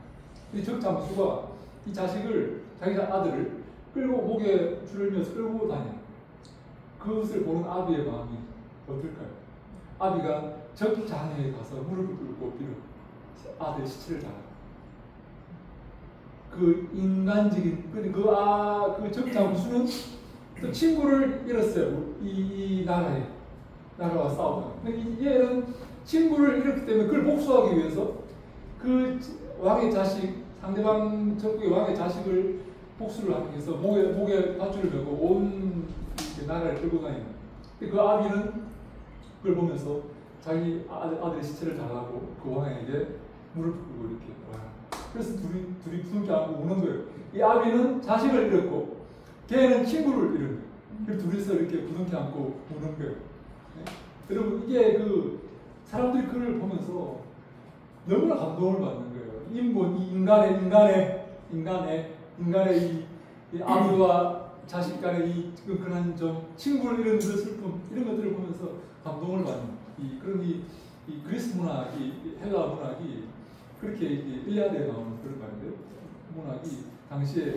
이 적 장수가 이 자식을 자기 아들을 끌고 목에 줄을 매서 끌고 다녀요. 그것을 보는 아비의 마음이 어떨까요? 아비가 적 장에 가서 무릎을 꿇고 빌어 아들의 시체를 달아요. 그 인간적인 그 적 장수는 또 친구를 잃었어요. 이 나라와 싸우다가. 근데 얘는 친구를 잃었기 때문에 그걸 복수하기 위해서 그 왕의 자식, 상대방 적국의 왕의 자식을 복수를 하기 위해서 목에 밧줄을 메고 온 나라를 끌고 다니는. 그 아비는 그걸 보면서 자기 아들의 시체를 달라고 그 왕에게 무릎 꿇고 이렇게 와요. 그래서 둘이 부둥켜 안고 우는 거예요. 이 아비는 자식을 잃었고 걔는 친구를 잃은 거예요. 그래서 둘이서 이렇게 부둥켜 안고 우는 거예요. 네? 여러분 이게 그 사람들이 그걸 보면서 너무나 감동을 받는 거예요. 인간의 이 아비와 자식 간의 이 그런 좀 친구를 잃은 그 슬픔 이런 것들을 보면서 감동을 받는 그런 이 그리스 문학이 헬라 문학이 그렇게 일리아드에 나오는 그런 말인데요. 문학이 당시에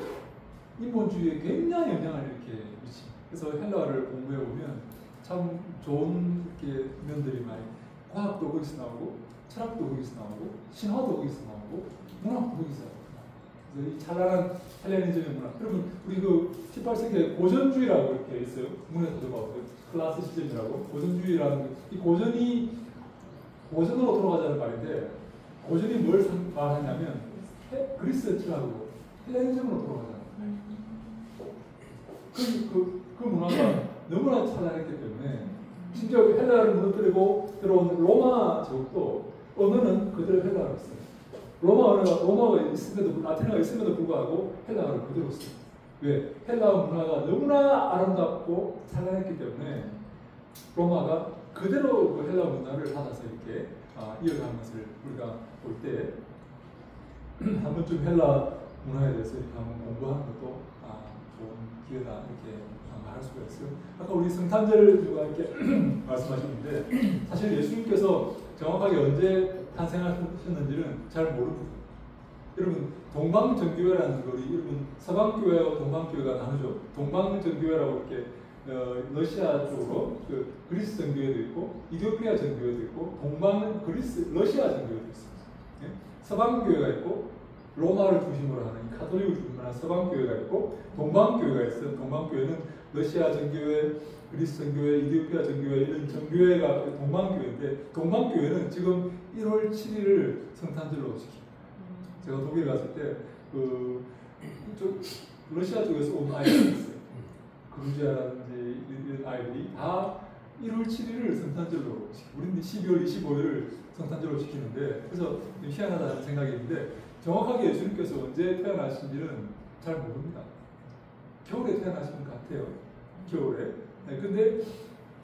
인본주의에 굉장히 영향을 이렇게 미칩니다. 그래서 헬라어를 공부해 보면 참 좋은 이렇게 면들이 많이 과학도 거기서 나오고 철학도 거기서 나오고 신화도 거기서 나오고 문학도 거기서 나오고 그래서 이 찬란한 헬레니즘의 문화. 여러분 우리 그 18세기에 고전주의라고 이렇게 있어요. 문에서 들어봤어요. 클라시시즘이라고. 고전주의라는 이 고전이 고전으로 돌아가자는 말인데 고전이 뭘 말하냐면 그리스 철학으로 헬레니즘으로 돌아가잖아요. 그 문화가 너무나 찬란했기 때문에 심지어 헬라를 무너뜨리고 들어온 로마 제국도 언어는 그대로 헬라어를 써요. 로마가 있음에도 아테네가 있음에도 불구하고 헬라어를 그대로 써요. 왜? 헬라어 문화가 너무나 아름답고 찬란했기 때문에 로마가 그대로 그 헬라어 문화를 받아서 이렇게 이어가는 것을 우리가 볼 때 한 번쯤 헬라 문화에 대해서 이렇게 한번 공부하는 것도 좋은 기회다 이렇게 말할 수가 있어요. 아까 우리 성탄절 누가 이렇게 말씀하셨는데 사실 예수님께서 정확하게 언제 탄생하셨는지는 잘 모릅니다. 여러분 동방정교회라는 거리 여러분 서방교회와 동방교회가 나누죠. 동방정교회라고 이렇게 러시아 쪽으로 그 그리스 정교회도 있고 이디오피아 정교회도 있고 그리스 러시아 정교회도 있습니다. 예? 서방교회가 있고 로마를 중심으로 하는 카톨릭을 중심으로 하는 서방교회가 있고 동방교회가 있어요. 동방교회는 러시아 정교회, 그리스 정교회, 이디오피아 정교회 이런 정교회가 동방교회인데 동방교회는 지금 1월 7일을 성탄절로 지킵니다. 제가 독일 갔을 때 이쪽 러시아 쪽에서 온 아이들이 있어요. 그루지아라든지 이런 아이들이 다 1월 7일을 성탄절로 우리는 12월 25일을 성탄절로 지키는데 그래서 희한하다는 생각이 있는데 정확하게 예수님께서 언제 태어나신지는 잘 모릅니다. 겨울에 태어나신 것 같아요. 겨울에. 네, 근데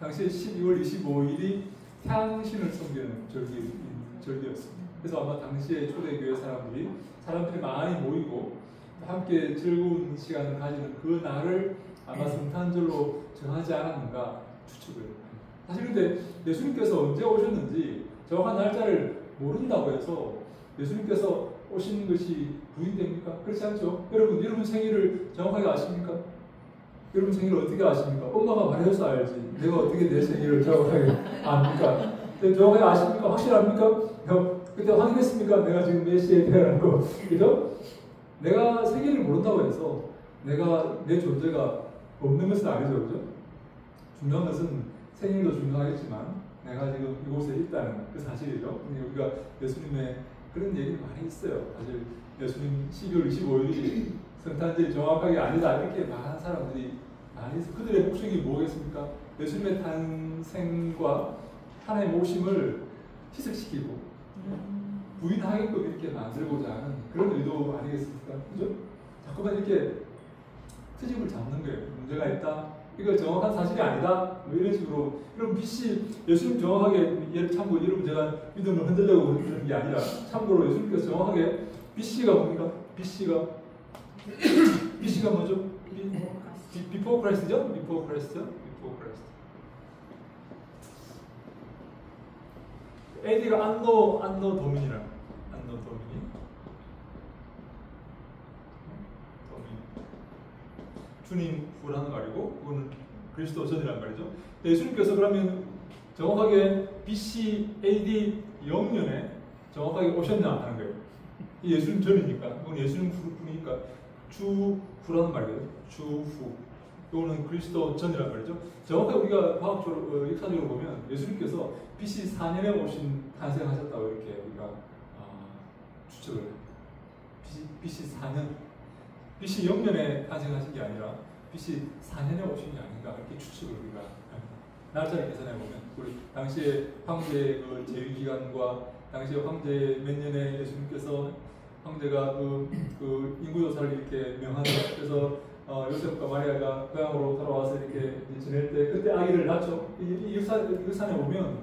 당시에 12월 25일이 태양신을 섬기는 절기였습니다. 그래서 아마 당시에 초대교회 사람들이 많이 모이고 함께 즐거운 시간을 가지는 그 날을 아마 성탄절로 정하지 않았는가 추측을 합니다. 사실 근데 예수님께서 언제 오셨는지 정확한 날짜를 모른다고 해서 예수님께서 오신 것이 부인됩니까? 그렇지 않죠? 여러분 생일을 정확하게 아십니까? 여러분 생일을 어떻게 아십니까? 엄마가 말해줘서 알지. 내가 어떻게 내 생일을 정확하게 압니까? 정확하게 아십니까? 확실합니까? 그때 확인했습니까? 내가 지금 몇 시에 태어난 거. 그죠? 내가 생일을 모른다고 해서 내 존재가 없는 것은 아니죠. 그죠? 중요한 것은 생일도 중요하겠지만 내가 지금 이곳에 있다는 그 사실이죠. 우리가 예수님의 그런 얘기를 많이 있어요. 사실 예수님 12월 25일이 성탄절이 정확하게 아니다 이렇게 말하는 사람들이 많이 있어요. 그들의 목적이 뭐겠습니까? 예수님의 탄생과 하나님의 모심을 희석시키고 부인하게끔 이렇게 만들고자 하는 그런 의도 아니겠습니까? 그죠? 자꾸만 이렇게 트집을 잡는 거예요. 문제가 있다. 이거 정확한 사실이 아니다. 뭐 이런 식으로. 여러분 예수님 정확하게 참고 여러분 제가 믿음을 흔들려고 그러는 게 아니라 참고로 예수님께서 정확하게 BC가 뭡니까? BC가 뭐죠? Before Christ죠? Before Christ. AD가 안노 도민이라. 안노 도민이. 주님 후라는 말이고 그거는 그리스도 전이란 말이죠. 예수님께서 그러면 정확하게 BC AD 0년에 정확하게 오셨냐 하는 거예요. 예수님 전이니까 이건 예수님 후니까 주 후라는 말이에요. 주 후. 이거는 그리스도 전이란 말이죠. 정확하게 우리가 과학적으로 역사적으로 보면 예수님께서 BC 4년에 탄생하셨다고 이렇게 우리가 추측을 해요. BC 4년. BC 0년에 탄생하신 게 아니라 BC 4년에 오신 게 아닌가 이렇게 추측을 우리가 날짜를 계산해 보면 우리 당시에 황제의 그 재위 기간과 당시에 황제 몇 년에 예수님께서 황제가 그 인구조사를 이렇게 명하는 그래서 요셉과 마리아가 고향으로 돌아와서 이렇게 지낼 때 그때 아기를 낳죠. 이 역사에 보면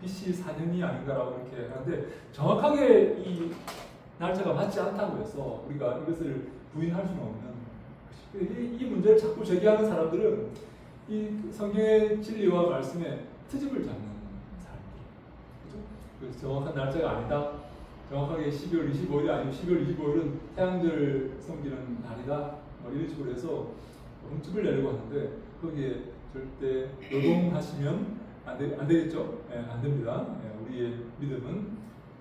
BC 4년이 아닌가라고 이렇게 하는데 정확하게 이 날짜가 맞지 않다고 해서 우리가 이것을 부인할 수는 없는 이 문제를 자꾸 제기하는 사람들은 이 성경의 진리와 말씀에 트집을 잡는 사람들. 그래서 정확한 날짜가 아니다. 정확하게 12월 25일이 아니고 12월 25일은 태양절 섬기는 날이다. 이런 식으로 해서 흠집을 내려고 하는데 거기에 절대 노동하시면 안 되겠죠? 네, 안 됩니다. 네, 우리의 믿음은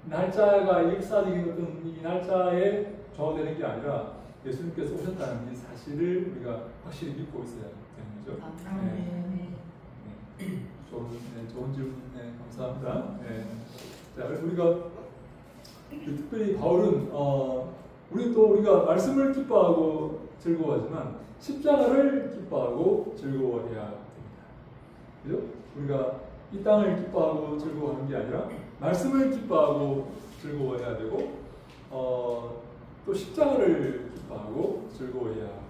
날짜가 역사적인 어떤 이 날짜에 좌우되는 게 아니라 예수님께서 오셨다는 이 사실을 우리가 확실히 믿고 있어야 되는 거죠. 좋은 질문 감사합니다. 자, 우리가 특별히 바울은 우리가 말씀을 기뻐하고 즐거워하지만 십자가를 기뻐하고 즐거워해야 됩니다. 그죠? 우리가 이 땅을 기뻐하고 즐거워하는 게 아니라 말씀을 기뻐하고 즐거워해야 되고 또 십자가를 기뻐하고 즐거워해야 됩니다.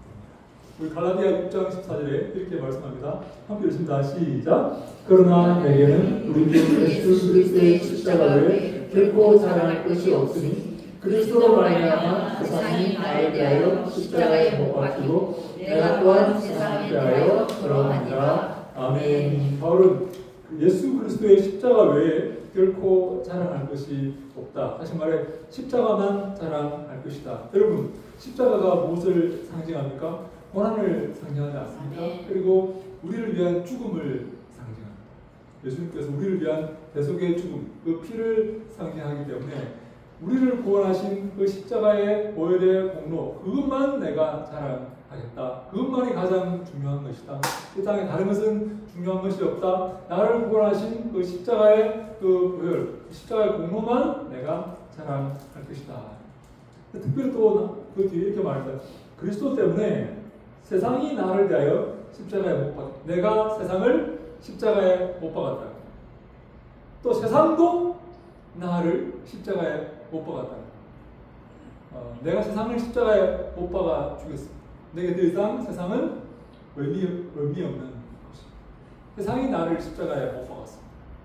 우리 갈라디아 6장 14절에 이렇게 말씀합니다. 함께 읽습니다. 시작. 그러나 내게는 우리 주 예수 그리스도의 십자가 외에 결코 자랑할 것이 없으니 그리스도로 말미암아 세상이 나에 대하여 십자가에 못 박히고 내가 또한 세상에 대하여 그러하니라. 아멘. 바울은 예수 그리스도의 십자가 외에 결코 자랑할 것이 없다. 다시 말해 십자가만 자랑할 것이다. 여러분, 십자가가 무엇을 상징합니까? 고난을 상징하지 않습니까? 그리고 우리를 위한 죽음을 상징합니다. 예수님께서 우리를 위한 대속의 죽음, 그 피를 상징하기 때문에 우리를 구원하신 그 십자가의 보혈의 공로, 그것만 내가 자랑하겠다. 그것만이 가장 중요한 것이다. 이 땅에 다른 것은 중요한 것이 없다. 나를 구원하신 그 십자가의 그 보혈, 십자가의 공로만 내가 자랑할 것이다. 특별히 또 그 뒤에 이렇게 말합니다. 그리스도 때문에 세상이 나를 대하여 십자가에 못 박았다. 내가 세상을 십자가에 못 박았다. 또 세상도 나를 십자가에 못 박았다. 내가 세상을 십자가에 못 박아 주겠어. 내게 더 이상 세상은 의미 없는 것이다. 세상이 나를 십자가에 못 박았어.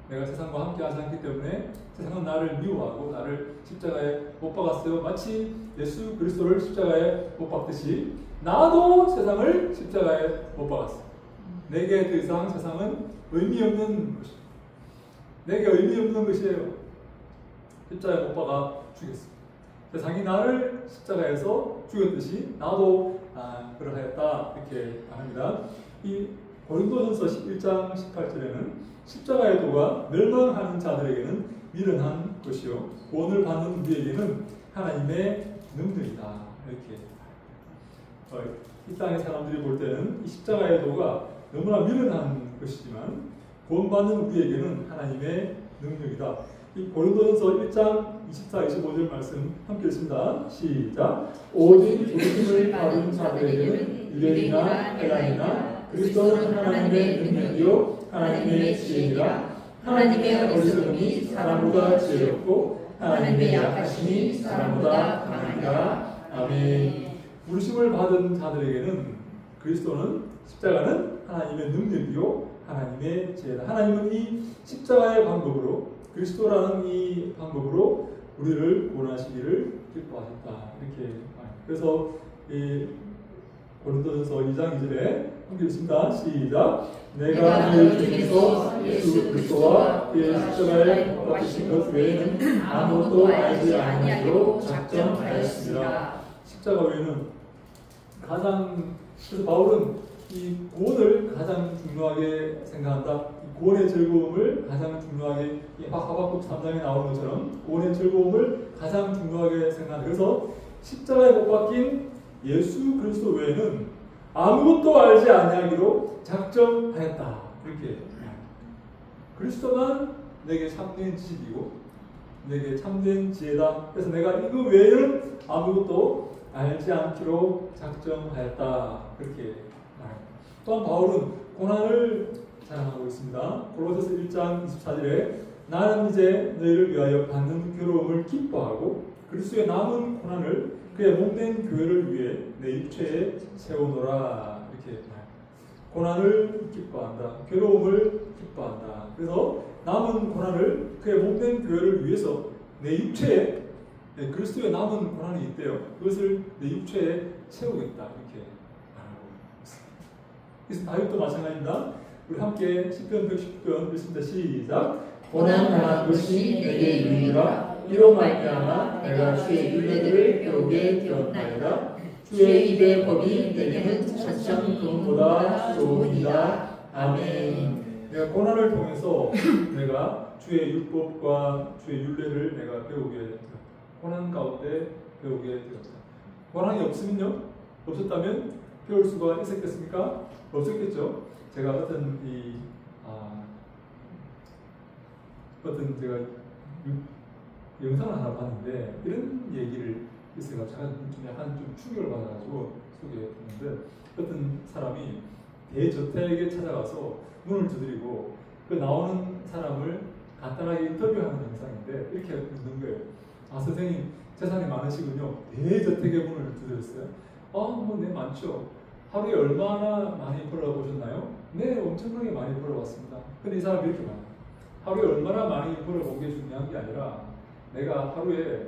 내가 세상과 함께 하지 않기 때문에 세상은 나를 미워하고 나를 십자가에 못 박았어요. 마치 예수 그리스도를 십자가에 못 박듯이 나도 세상을 십자가에 못 박았어. 내게 더 이상 세상은 의미 없는 것이다. 내게 의미 없는 것이에요. 십자가에 못 박아 주겠어. 세상이 나를 십자가에서 죽였듯이 나도 그러하였다. 이렇게 말합니다. 이 고린도전서 11장 18절에는 십자가의 도가 멸망하는 자들에게는 미련한 것이요 구원을 받는 우리에게는 하나님의 능력이다. 이렇게 이 땅의 사람들이 볼 때는 이 십자가의 도가 너무나 미련한 것이지만 구원받는 우리에게는 하나님의 능력이다. 이 고린도전서 1장 24, 25절 말씀 함께 읽습니다. 시작. 오직 부르심을 받은 자들에게는 유대인이나 헬라인이나 그리스도는 하나님의 능력이요 하나님의 지혜이라. 하나님의 어리석음이 사람보다 지혜롭고 하나님의 약하심이 사람보다 강하니라. 아멘. 부르심을 받은 자들에게는 그리스도는 십자가는 하나님의 능력이요 하나님의 지혜다. 하나님은 이 십자가의 방법으로 그리스도라는 이 방법으로 우리를 구원하시기를 기뻐하셨다. 이렇게 말합니다. 그래서 이 고린도전서 2장 2절에 함께 읽습니다. 시작. 내가 너희 중에서 예수 그리스도와 그의 십자가에 못 박히신 것 외에는 아무것도 알지 아니하기로 작정하였습니다. 십자가 외에는 그래서 바울은 이 구원을 가장 중요하게 생각한다. 구원의 즐거움을 가장 중요하게 하박국 3장에 나오는 것처럼 구원의 즐거움을 가장 중요하게 생각한다. 그래서 십자가에 못 박힌 예수 그리스도 외에는 아무것도 알지 아니하기로 작정하였다. 이렇게 그리스도만 내게 참된 지식이고 내게 참된 지혜다. 그래서 내가 이거 외에는 아무것도 알지 않기로 작정하였다. 그렇게 말합니다. 또한 바울은 고난을 자랑하고 있습니다. 골로새서 1장 24절에 나는 이제 너희를 위하여 받는 괴로움을 기뻐하고 그리스도의 남은 고난을 그의 몸된 교회를 위해 내 육체에 세우노라. 이렇게 고난을 기뻐한다. 괴로움을 기뻐한다. 그래서 남은 고난을 그의 몸된 교회를 위해서 내 육체에 그리스도의 남은 고난이 있대요. 그것을 내 육체에 채우겠다. 이렇게 말하고 있습니다. 그래서 다윗도 마찬가지입니다. 우리 함께 10편 119편 읽습니다. 시작. 고난당한 것이 내게 유익이라 이로 말미암아 내가 주의 율례들을 배우게 되었나이다. 주의 입의 법이 내게는 천천 금보다 좋으니라. 아멘. 내가 고난을 통해서 내가 주의 율법과 주의 율례를 내가 배우게 되었다. 고난 가운데 배우게 되었다. 고난이 없으면요? 없었다면 배울 수가 있었겠습니까? 없었겠죠. 제가 어떤 제가 영상을 하나 봤는데 이런 얘기를 있어요. 제가 약간 좀 충격을 받아가지고 소개했는데 어떤 사람이 대저택에 찾아가서 문을 두드리고 그 나오는 사람을 간단하게 인터뷰하는 영상인데 이렇게 묻는 거예요. 아, 선생님 재산이 많으시군요. 대저택의 문을 두드렸어요. 네, 많죠. 하루에 얼마나 많이 벌어보셨나요? 네, 엄청나게 많이 벌어봤습니다. 근데 이 사람이 이렇게 말해요. 하루에 얼마나 많이 벌어본 게 중요한 게 아니라 내가 하루에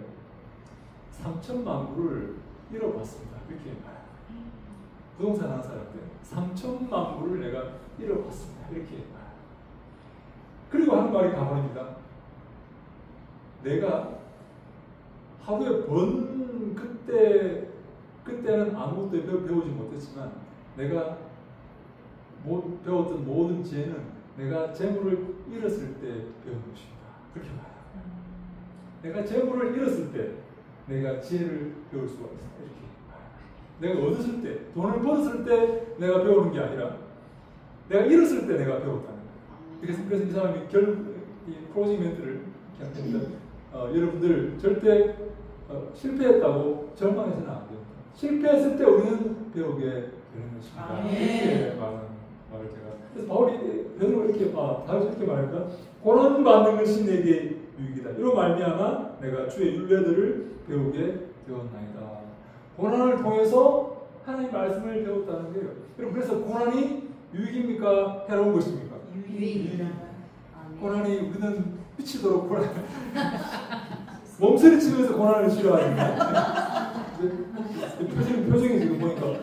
3천만 불을 잃어봤습니다. 이렇게 말해요. 부동산 하는 사람들 3천만 불을 내가 잃어봤습니다. 이렇게 말해요. 그리고 하는 말이 가만입니다. 내가 하루에 번 그때는 아무것도 배우지 못했지만 내가 배웠던 모든 지혜는 내가 재물을 잃었을 때 배운 것입니다. 그렇게 말해요. 내가 재물을 잃었을 때 내가 지혜를 배울 수가 있어요. 이렇게 말해요. 내가 얻었을 때, 돈을 벌었을 때 내가 배우는 게 아니라 내가 잃었을 때 내가 배웠다는 거예요. 그래서 이 사람이 이 클로징 멘트를 이렇게 합니다. 여러분들 절대 실패했다고 절망해서는 안 됩니다. 실패했을 때 우리는 배우게 되는 것입니다. 이렇게 말을 제가. 그래서 바울이 베드로가 이렇게 다윗이 이렇게 말합니다. 고난 받는 것이 내게 유익이다. 이로 말미암아 내가 주의 율례들을 배우게 되었나이다. 고난을 통해서 하나님의 말씀을 배웠다는 거예요. 여러분, 그래서 고난이 유익입니까? 해로운 것입니까? 유익입니다. 고난이 우리는 미치도록 고난 몸서리 치면서 고난을 싫어하니까 표정이 지금 보니까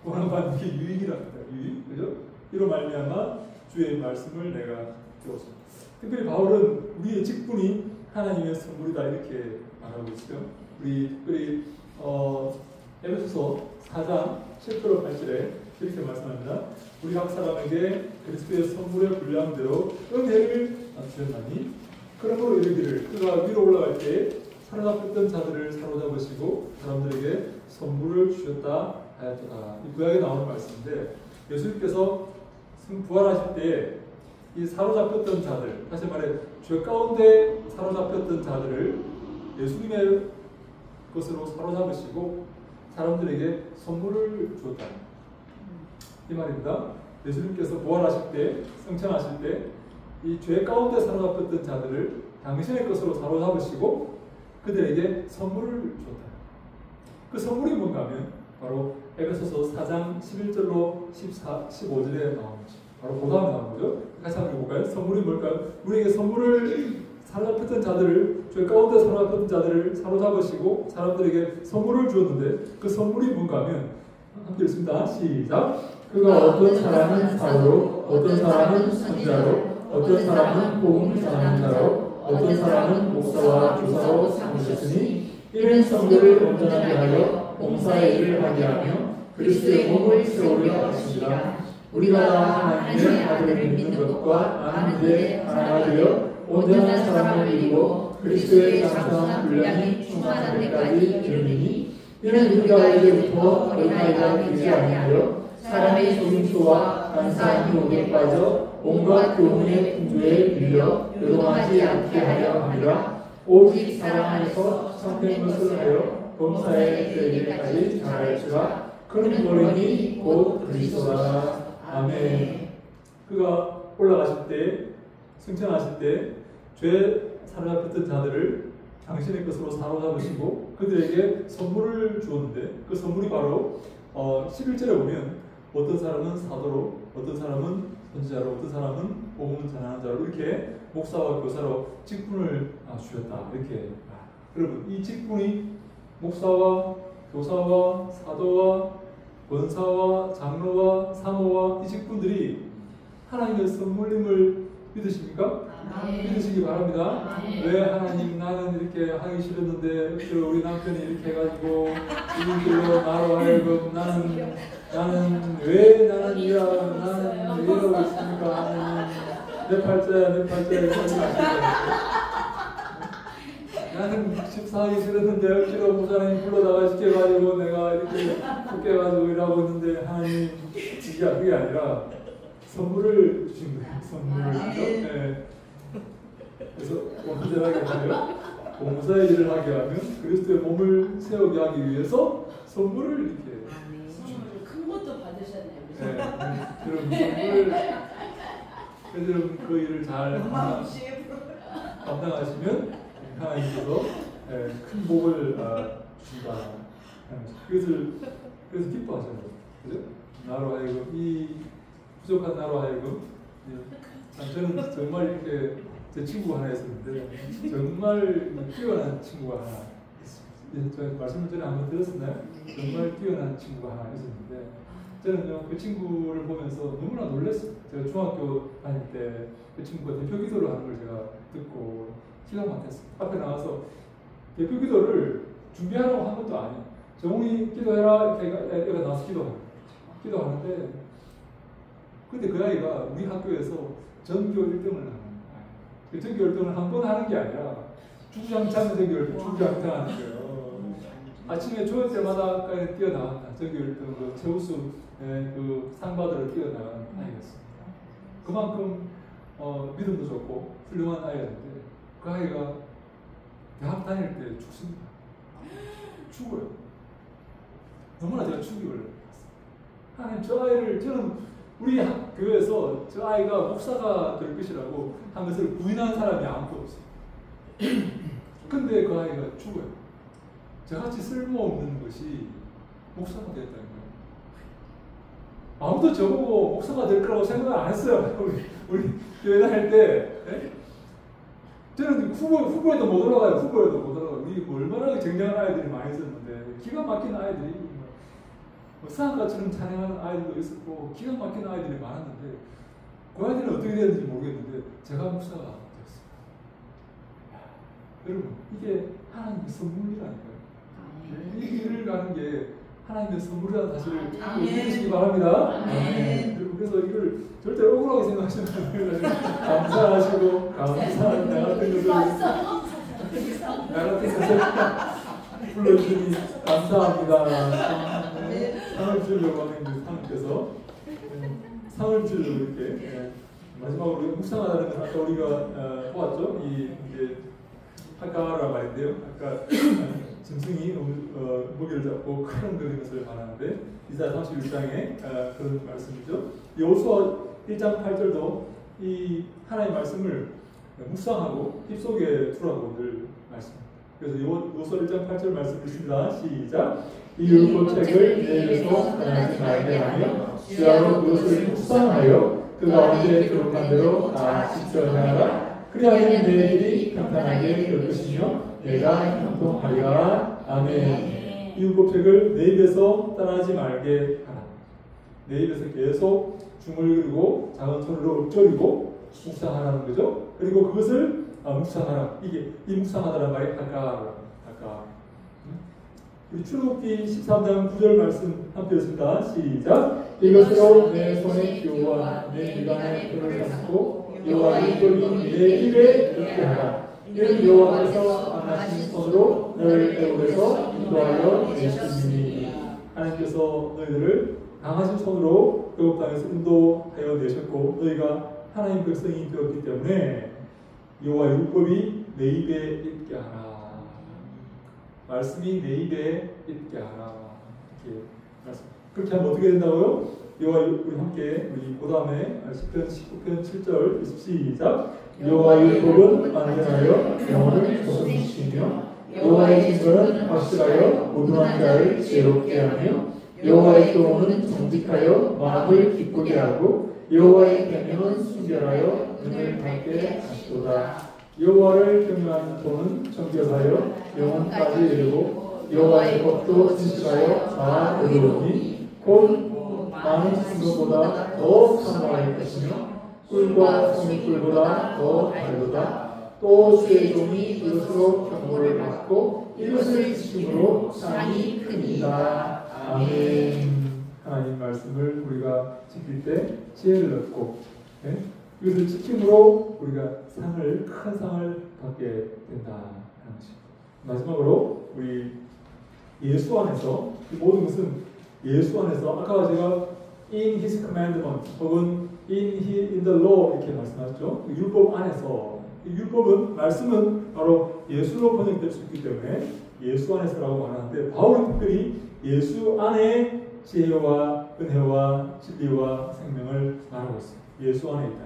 고난 받는 게 유익이랍니다. 유익, 그죠? 이로 말미암아 주의 말씀을 내가 배웠습니다. 특별히 바울은 우리의 직분이 하나님의 선물이다 이렇게 말하고 있어요. 우리 에베소서 4장 7절 8절에 이렇게 말씀합니다. 우리 각 사람에게 그리스도의 선물의 분량대로 은혜를 주셨나니 그러므로 이르기를 그가 위로 올라갈 때 사로잡혔던 자들을 사로잡으시고 사람들에게 선물을 주셨다 하였더라. 이 구약에 나오는 말씀인데 예수님께서 부활하실 때 이 사로잡혔던 자들, 다시 말해 죄 가운데 사로잡혔던 자들을 예수님의 것으로 사로잡으시고 사람들에게 선물을 주었다. 이 말입니다. 예수님께서 부활하실 때, 승천하실 때 이 죄 가운데 사로잡혔던 자들을 당신의 것으로 사로잡으시고 그들에게 선물을 주었다. 그 선물이 뭔가 하면 바로 에베소서 4장 11절로 15절에 나오는 거죠. 바로 그 다음에 나오는 거죠. 같이 한번 볼까요? 선물이 뭘까요? 우리에게 선물을 사로잡혔던 자들을, 죄 가운데 사로잡혔던 자들을 사로잡으시고 사람들에게 선물을 주었는데 그 선물이 뭔가 하면 함께 읽습니다. 시작! 그가 어떤 사람은 사도로, 어떤 사람은 선지자로, 어떤 사람은 복음을 전하는 자로, 어떤 사람은 목사와 교사로 삼으셨으니 이런 성도를 온전하게 하여 봉사의 일을 하게 하며 그리스도의 몸을 세우려 하시니라. 우리가 다 하나님의 아들을 믿는 것과 아는 데에 하나가 되어 온전한 사람을 이루고 그리스도의 장성한 분량이 충만한 데까지 이르리니 이는 우리가 이제부터 어린아이가 되지 아니하여 사람의 속임수와 간사한 유혹에 빠져 온갖 교훈의 풍조에 밀려 요동하지 않게 하려 함이라. 오직 사랑 안에서 선된 것을 하여 범사에 이르기까지 잘할지라. 그는 머리니 곧 그리스도라. 아멘. 그가 올라가실 때, 승천하실 때 죄 사로잡혔던 자들을 당신의 것으로 사로잡으시고 그들에게 선물을 주었는데 그 선물이 바로 11절에 보면 어떤 사람은 사도로, 어떤 사람은 선지자로, 어떤 사람은 복음을 전하는 자로 이렇게 목사와 교사로 직분을 주셨다. 이렇게 여러분, 이 직분이 목사와 교사와 사도와 권사와 장로와 사모와 이 직분들이 하나님의 선물임을 믿으십니까? 믿으시기 바랍니다. 왜 하나님 나는 이렇게 하기 싫었는데 우리 남편이 이렇게 해가지고 이들로 나로 하여금 나는 왜 나는 이러고 있습니까? 하나님 내 팔자야 이렇게 하지 마시고 나는 집사하기 싫었는데 억지로 목사님 불러다가 시켜가지고 내가 이렇게 쫓겨가지고 일하고 있는데 하나님 그게 아니라 선물을 주신 거예요. 선물을 주죠. 네. 그래서 언제라게 하면 봉사의 일을 하게 하면 그리스도의 몸을 세우게 하기 위해서 선물을 이렇게 선물을 큰 것도 받으셨네요. 네. 여러분 여러분 그 일을 잘 감당하시면 하나님께서 큰 복을 주신다. 그래서 기뻐하셔요. 그죠? 나로 하여금 이 부족한 나로 하여금 저는 정말 이렇게 제 친구가 하나 있었는데 정말 뛰어난 친구가 하나 있습니다. 제가 말씀을 전에 한번 들었었나요? 정말 뛰어난 친구가 하나 있었는데 저는 그 친구를 보면서 너무나 놀랐어요. 제가 중학교 다닐 때 그 친구가 대표 기도를 하는 걸 제가 듣고 기가 막혔어요. 앞에 나와서 대표 기도를 준비하라고 한 것도 아니에요. 정웅이 기도해라 이렇게 애가 나와서 기도하는데 근데 그 아이가 우리 학교에서 전교 1등을 하는 거예요. 전교 1등을 한 번 하는 게 아니라 주구장창 전교 1등, 주구장창 하는 거예요. 아침에 조회 때마다 뛰어나간다. 전교 1등, 그 최우수 그 상 받으러 뛰어나가는 아이였습니다. 그만큼 믿음도 좋고 훌륭한 아이였는데 그 아이가 대학 다닐 때 죽습니다. 죽어요. 너무나 제가 충격을 받았어요. 하나님 저 아이를 저는 우리 교회에서 저 아이가 목사가 될 것이라고 한 것을 부인한 사람이 아무도 없어요. 근데 그 아이가 죽어요. 저같이 쓸모없는 것이 목사가 되었다는 거예요. 아무도 저보고 목사가 될 거라고 생각을 안 했어요. 우리 교회 다닐 때. 네? 저는 후보에도 못 올라가요. 후보에도 못 올라가요. 우리 얼마나 쟁쟁한 아이들이 많이 있었는데 기가 막힌 아이들이 사학가처럼 찬양하는 아이들도 있었고 기가 막힌 아이들이 많았는데 그 아이들은 어떻게 되는지 모르겠는데 제가 목사가 되었어요. 여러분 이게 하나님의 선물이라니까요. 이 길을 가는 게 하나님의 선물이라는 사실을 믿으시기 바랍니다. 여러분 그래서 이걸 절대 억울하게 생각하시면 안 돼요. 감사하시고 감사한 나 같은 것을 불러주니 감사합니다. 상을 주려고 하는 그 상께서 상을 주려고 이렇게 마지막으로 묵상하다는 건 아까 우리가 보았죠. 이 이제 하가라 말인데요. 아까 짐승이 무기를 잡고 칼을 그리는 것을 말하는데 이사야 31장에 그런 말씀이죠. 여호수아 1장 8절도 이 하나님의 말씀을 묵상하고 입속에 두라고 늘 말씀합니다. 그래서 여호수아 1장 8절 말씀 읽습니다. 시작. 이 율법책을 내 입에서 떠나지 말게 하며 주야로 그것을 묵상하여 그 가운데 기록한 대로 다 지켜 행하라. 그리하면 내 일이 평탄하게 될 것이며 내가 형통하리라. 아멘. 이 율법책을 내 입에서 떠나지 말게 하라. 내 입에서 계속 중을 그리고 작은 손으로 읊조리고 묵상하라는 거죠. 그리고 그것을 묵상하라. 이 묵상하다는 말이 아까 우리 출애굽기 13장 9절 말씀 함께 읽습니다. 시작. 이것으로 내 손의 기호와 내 미간의 표를 삼고 여호와의 율법이 내 입에 있게 하라. 이는 여호와께서 안하신 손으로 너희를 애굽에서 인도하여 내셨으니. 하나님께서 너희들을 강하신 손으로 애굽 땅에서 인도하여 내셨고 너희가 하나님 백성이 되었기 때문에 여호와의 율법이 내 입에 있게 하라. 말씀이 내 입에 있게 하라. 이렇게 말씀. 그렇게 하면 어떻게 된다고요? 여호와 우리 함께 우리 그다음에 10편 19편 7절 시작. 여호와의 율법은 안전하여 영혼을 솟으시며 여호와의 진노는 확실하여 무능한 자를 지혜롭게 하며 여호와의 도움은 정직하여 마음을 기쁘게 하고 여호와의 계명은 순결하여 눈을 밝게 하시도다. 여호와를 경외하는 도는 정결하여 영혼까지 이르고 여호와의 법도 진실하여 다 의로우니 곧 많은 순금보다 더 상하일 것이며 꿀과 성꿀보다 더 달도다. 또 주의 종이 이것으로 경고를 받고 이것을 지킴으로 상이 크니이다. 아멘. 하나님 말씀을 우리가 지킬 때 지혜를 얻고 이것을 지킴으로 우리가 큰 상을 받게 된다 하는 것입니다. 마지막으로 우리 예수 안에서 이 모든 것은 예수 안에서 아까 제가 in his commandment 혹은 in the law 이렇게 말씀하셨죠. 율법 안에서 이 율법은 말씀은 바로 예수로 번역될 수 있기 때문에 예수 안에서라고 말하는데 바울은 특별히 예수 안에 지혜와 은혜와 진리와 생명을 말하고 있습니다. 예수 안에 있다.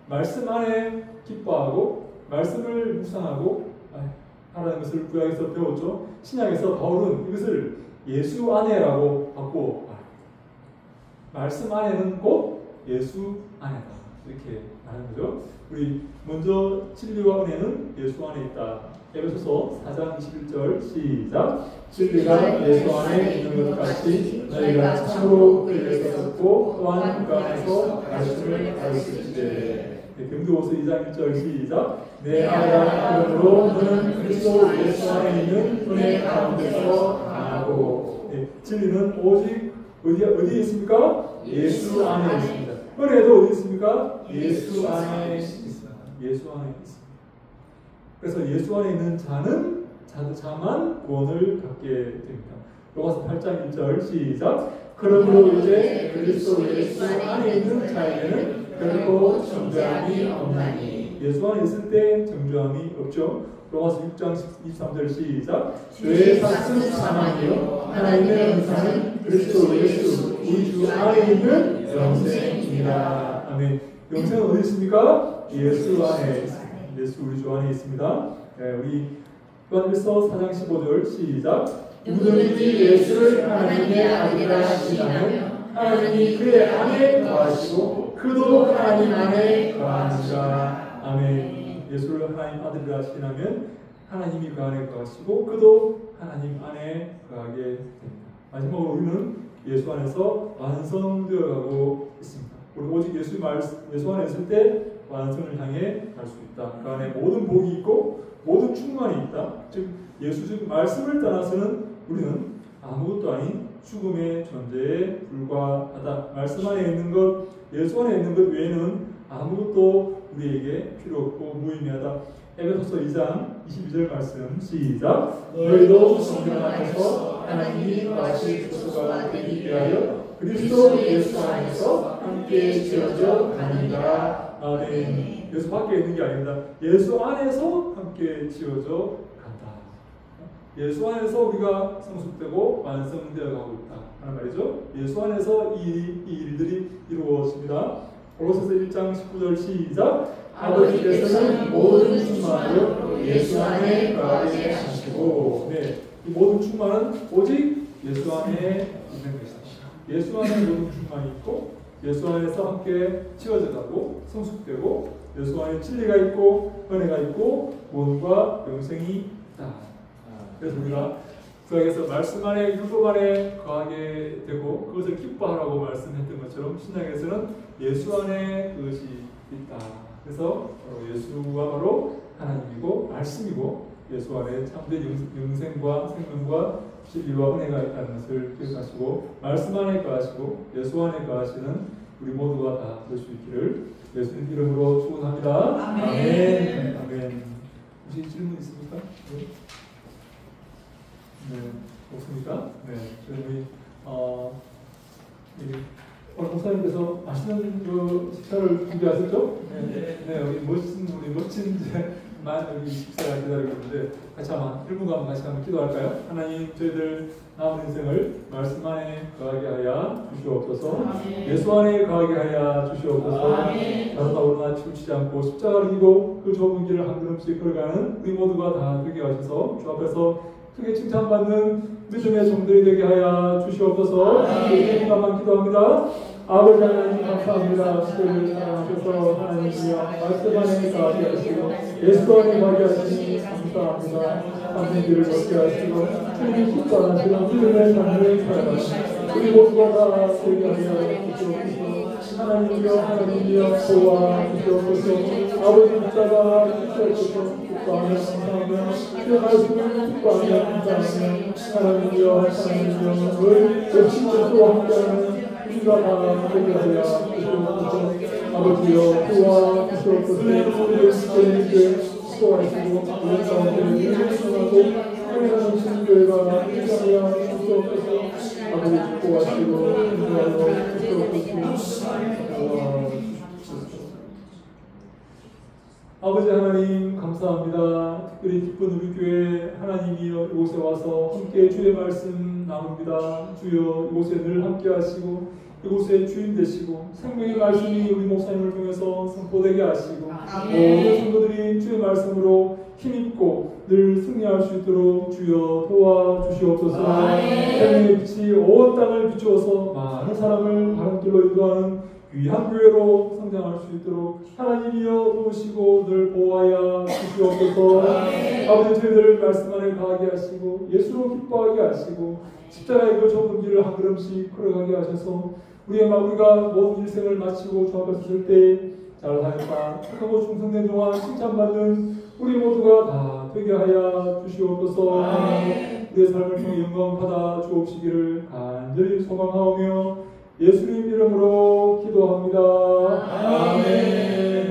말씀 안에 기뻐하고 말씀을 묵상하고 하라는 것을 구약에서 배웠죠. 신약에서 바울은 이것을 예수 안에라고 바꾸어 말씀 안에는 곧 예수 안에다 이렇게 말하는 거죠. 우리 먼저 진리와 은혜는 예수 안에 있다. 에베소서 4장 21절 시작. 진리가 예수 안에 있는 것 같이 너희가 참으로 그 일에서 듣고 또한 그 안에서 말씀을 가르치시되. 경도후서 2장 1절 시작. 내 아들아 그러므로 너는 그리스도 예수 안에 있는 은혜 가운데서 강하고. 진리는 오직 어디에 있습니까? 예수 안에 있습니다. 은혜도 어디 있습니까? 예수 안에 있습니다. 예수 안에 있습니다. 그래서 예수 안에 있는 자는 자만 구원을 받게 됩니다. 로마서 8장 1절 시작. 그러므로 이제 그리스도 예수 안에 있는 자에게는 결코 정죄함이 없나니. 예수 안에 있을 때 정죄함이 없죠. 로마서 6장 23절 시작. 죄의 삭은 사망이요 하나님의 은사는 그리스도 예수 우리 주 안에 있는 영생입니다. 아멘. 영생은 어디 있습니까? 예수 안에 있습니다. 예수 우리 주 안에 있습니다. 우리 요한일서 4장 15절 시작. 누구든지 예수를 하나님의 아들이라 시인하면 하나님이 그의 안에 거하시고 그도 하나님 안에 거하시라. 아멘. 예수를 하나님 아들이라 시인하면 하나님이 그 안에 거하시고 그도 하나님 안에 거하게 됩니다. 마지막으로 우리는 예수 안에서 완성되어 가고 있습니다. 우리 오직 예수 안에 있을 때 완성을 향해 갈 수 있다. 그 안에 모든 복이 있고 모든 충만이 있다. 즉 예수 즉 말씀을 떠나서는 우리는 아무것도 아닌 죽음의 존재에 불과하다. 말씀 안에 있는 것, 예수 안에 있는 것 외에는 아무것도 우리에게 필요 없고 무의미하다. 에베소서 2장 22절 말씀 시작. 너희도 성령 안에서 하나님이 거하실 처소가 되기 위하여 그리스도 예수 안에서 함께 지어져 가니라. 아멘. 예수 밖에 있는 게 아닙니다. 예수 안에서 함께 지어져 간다. 예수 안에서 우리가 성숙되고 완성되어 가고 있다 하는 말이죠. 예수 안에서 이 일들이 이루어집니다. 골로새서 1장 19절 시작. 아버지께서는 모든 충만으로 예수 안에 거하게 하시고. 네, 이 모든 충만은 오직 예수 안에 있는 것이다. 예수 안에 모든 충만이 있고 예수 안에서 함께 치워져 가고 성숙되고 예수 안에 진리가 있고 은혜가 있고 구원과 영생이 있다. 그래서 우리가 구약에서 말씀 안에 율법 안에 거하게 되고 그것을 기뻐하라고 말씀했던 것처럼 신약에서는 예수 안에 그것이 있다. 그래서 예수가 바로 하나님이고 말씀이고 예수 안에 참된 영생과 생명과 진리와 은혜가 있다는 것을 기억하시고 말씀 안에 거하시고 예수 안에 거하시는 우리 모두가 다 될 수 있기를 예수님 이름으로 축원합니다. 아멘. 아멘. 혹시 질문 있습니까? 네, 없습니까? 네, 저희 오늘 목사님께서 맛있는 그 식사를 준비하셨죠? 네, 우리 멋진 여기 식사가 기다리고 있는데 같이 한번 1분간 같이 한번 기도할까요? 하나님, 저희들 남은 인생을 말씀 안에 거하게 하여 주시옵소서. 예수 안에 거하게 하여 주시옵소서. 다른 나오나 치우치지 않고 십자가를 지고 그 좁은 길을 한 걸음씩 걸어가는 우리 모두가 다 되게 하셔서 주 앞에서 크게 칭찬받는 믿음의 종들이 되게 하여 주시옵소서. 예수님만 기도합니다. 아버지 하나님 감사합니다. 저희를 사랑하셔서 하나님이여 말씀 안에 거하게 하시고 예수 안에 거하게 하시니 감사합니다. 당신들을 걷게 하시고 주님이 기뻐하시는 믿음의 삶을 살아가는 우리 모두가 다 되게 하여 주시옵소서. 하나님이여 도와주시옵소서. 아버지 붙잡아 주시옵소서. 기뻐하며 감사하며 주의 말씀을 기뻐하며 감사하며 하나님이여 늘 역시 저와 함께하는 우리가 다 되게 하여 주시옵소서. 아버지여 도와주시옵소서. 우리의 축복하시고 우리 가운데 일어나고 은혜가 넘치는 교회가 일자리와 주옵소서. 아버지 축복하시고 인도하여 주옵소서. 아버지 하나님 감사합니다. 특별히 기쁜 우리 교회 하나님이여 이곳에 와서 함께 주의 말씀 나눕니다. 주여 이곳에 늘 함께 하시고 이곳에 주인 되시고 생명의 말씀이 우리 목사님을 통해서 선포되게 하시고 모든 성도들이 주의 말씀으로 힘입고 늘 승리할 수 있도록 주여 도와주시옵소서. 생명의 빛이 온 땅을 비추어서 많은 사람을 바람길로 인도하는 귀한 교회로 성장할 수 있도록 하나님이여 도우시고 늘 보호하여 주시옵소서. 아버지 저희들을 말씀 안에 가게 하시고 예수로 기뻐하게 하시고 십자가의 그 좁은 길을 한 걸음씩 걸어가게 하셔서 우리가 모든 일생을 마치고 주 앞에 섰을 때 잘하였다 착하고 충성된 종아 칭찬받는 우리 모두가 다 되게 하여 주시옵소서. 우리의 삶을 통해 영광 받아 주옵시기를 간절히 소망하오며 예수님 이름으로 기도합니다. 아멘.